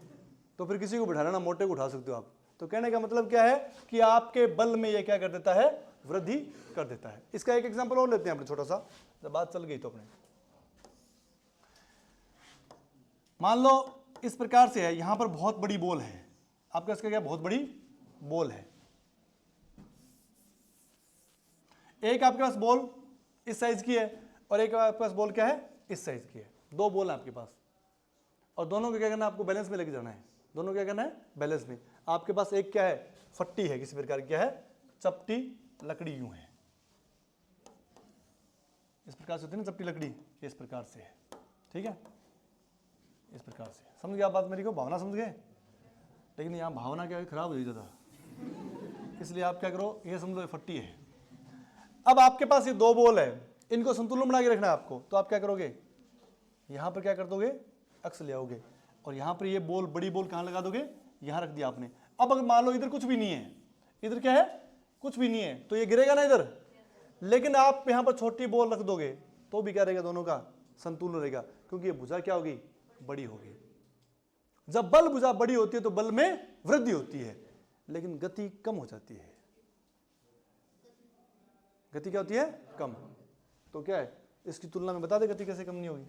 तो फिर किसी को बिठा लेना, मोटे को उठा सकते हो आप। तो कहने का मतलब क्या है कि आपके बल में ये क्या कर देता है? वृद्धि कर देता है। इसका एक एग्जांपल और लेते हैं अपने, छोटा सा, जब बात चल गई तो अपने मान लो इस प्रकार से है, यहां पर बहुत बड़ी बॉल है आपका, इसका क्या? बहुत बड़ी बॉल है। एक आपके पास बॉल इस साइज की है और एक आपके पास बॉल क्या है? इस साइज की है। दो बॉल है आपके पास, और दोनों को क्या करना है? आपको बैलेंस में लेके जाना है। दोनों क्या करना है? बैलेंस में। आपके पास एक क्या है? फट्टी है किसी प्रकार की, क्या है? चपटी लकड़ी यूं है, इस प्रकार से होती है ना चपटी लकड़ी, इस प्रकार से है। ठीक है, इस प्रकार से। समझ गए आप बात मेरी को? भावना समझ गए? लेकिन यहाँ भावना क्या खराब हो गई ज़्यादा, इसलिए आप क्या करो, ये समझ लो फट्टी है। अब आपके पास ये दो बॉल है, इनको संतुलन बना के रखना है आपको, तो आप क्या करोगे? यहां पर क्या कर दोगे? अक्स ले आओगे, और यहां पर ये बॉल, बड़ी बॉल कहां लगा दोगे? यहां रख दिया आपने। अब अगर मान लो इधर कुछ भी नहीं है, इधर क्या है? कुछ भी नहीं है, तो ये गिरेगा ना इधर, लेकिन आप यहां पर छोटी बॉल रख दोगे तो भी क्या रहेगा? दोनों का संतुलन रहेगा, क्योंकि ये भुजा क्या होगी? बड़ी होगी। जब बल भुजा बड़ी होती है तो बल में वृद्धि होती है, लेकिन गति कम हो जाती है। गति क्या होती है? कम। तो क्या है, इसकी तुलना में बता दे गति कैसे कम नहीं होगी?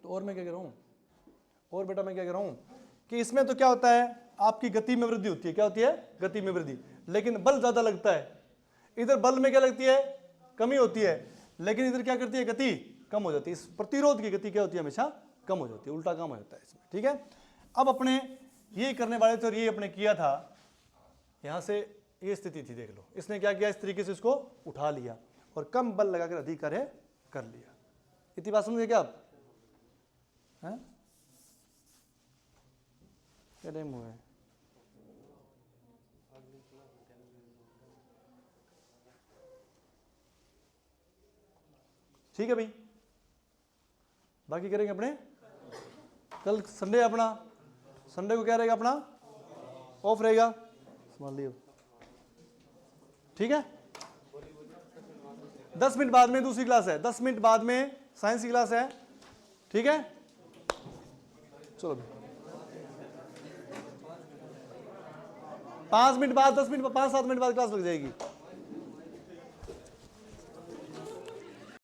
तो और मैं क्या कह रहा हूं, और बेटा मैं क्या कह रहा हूं कि इसमें तो क्या होता है? आपकी गति में वृद्धि होती है। क्या होती है? गति में वृद्धि। लेकिन बल ज्यादा लगता है। इधर बल में क्या लगती है, कमी होती है, लेकिन इधर क्या करती है, गति कम हो जाती है। इस प्रतिरोध की गति क्या होती है, हमेशा कम हो जाती है, उल्टा काम हो जाता है इसमें। ठीक है, अब अपने ये करने वाले थे और ये अपने किया था, यहां से ये स्थिति थी, देख लो इसने क्या किया, इस तरीके से इसको उठा लिया और कम बल लगाकर अधिक कार्य कर लिया। इतनी बात समझे क्या आप? हैं? क्या टाइम हुआ है? ठीक है भाई, बाकी करेंगे अपने कल संडे, अपना संडे को क्या रहेगा, अपना ऑफ रहेगा, समझ लियो। ठीक है, 10 मिनट बाद में दूसरी क्लास है, 10 मिनट बाद में साइंस की क्लास है। ठीक है, चलो 5 मिनट बाद, 10 मिनट, 5-7 मिनट बाद क्लास लग जाएगी।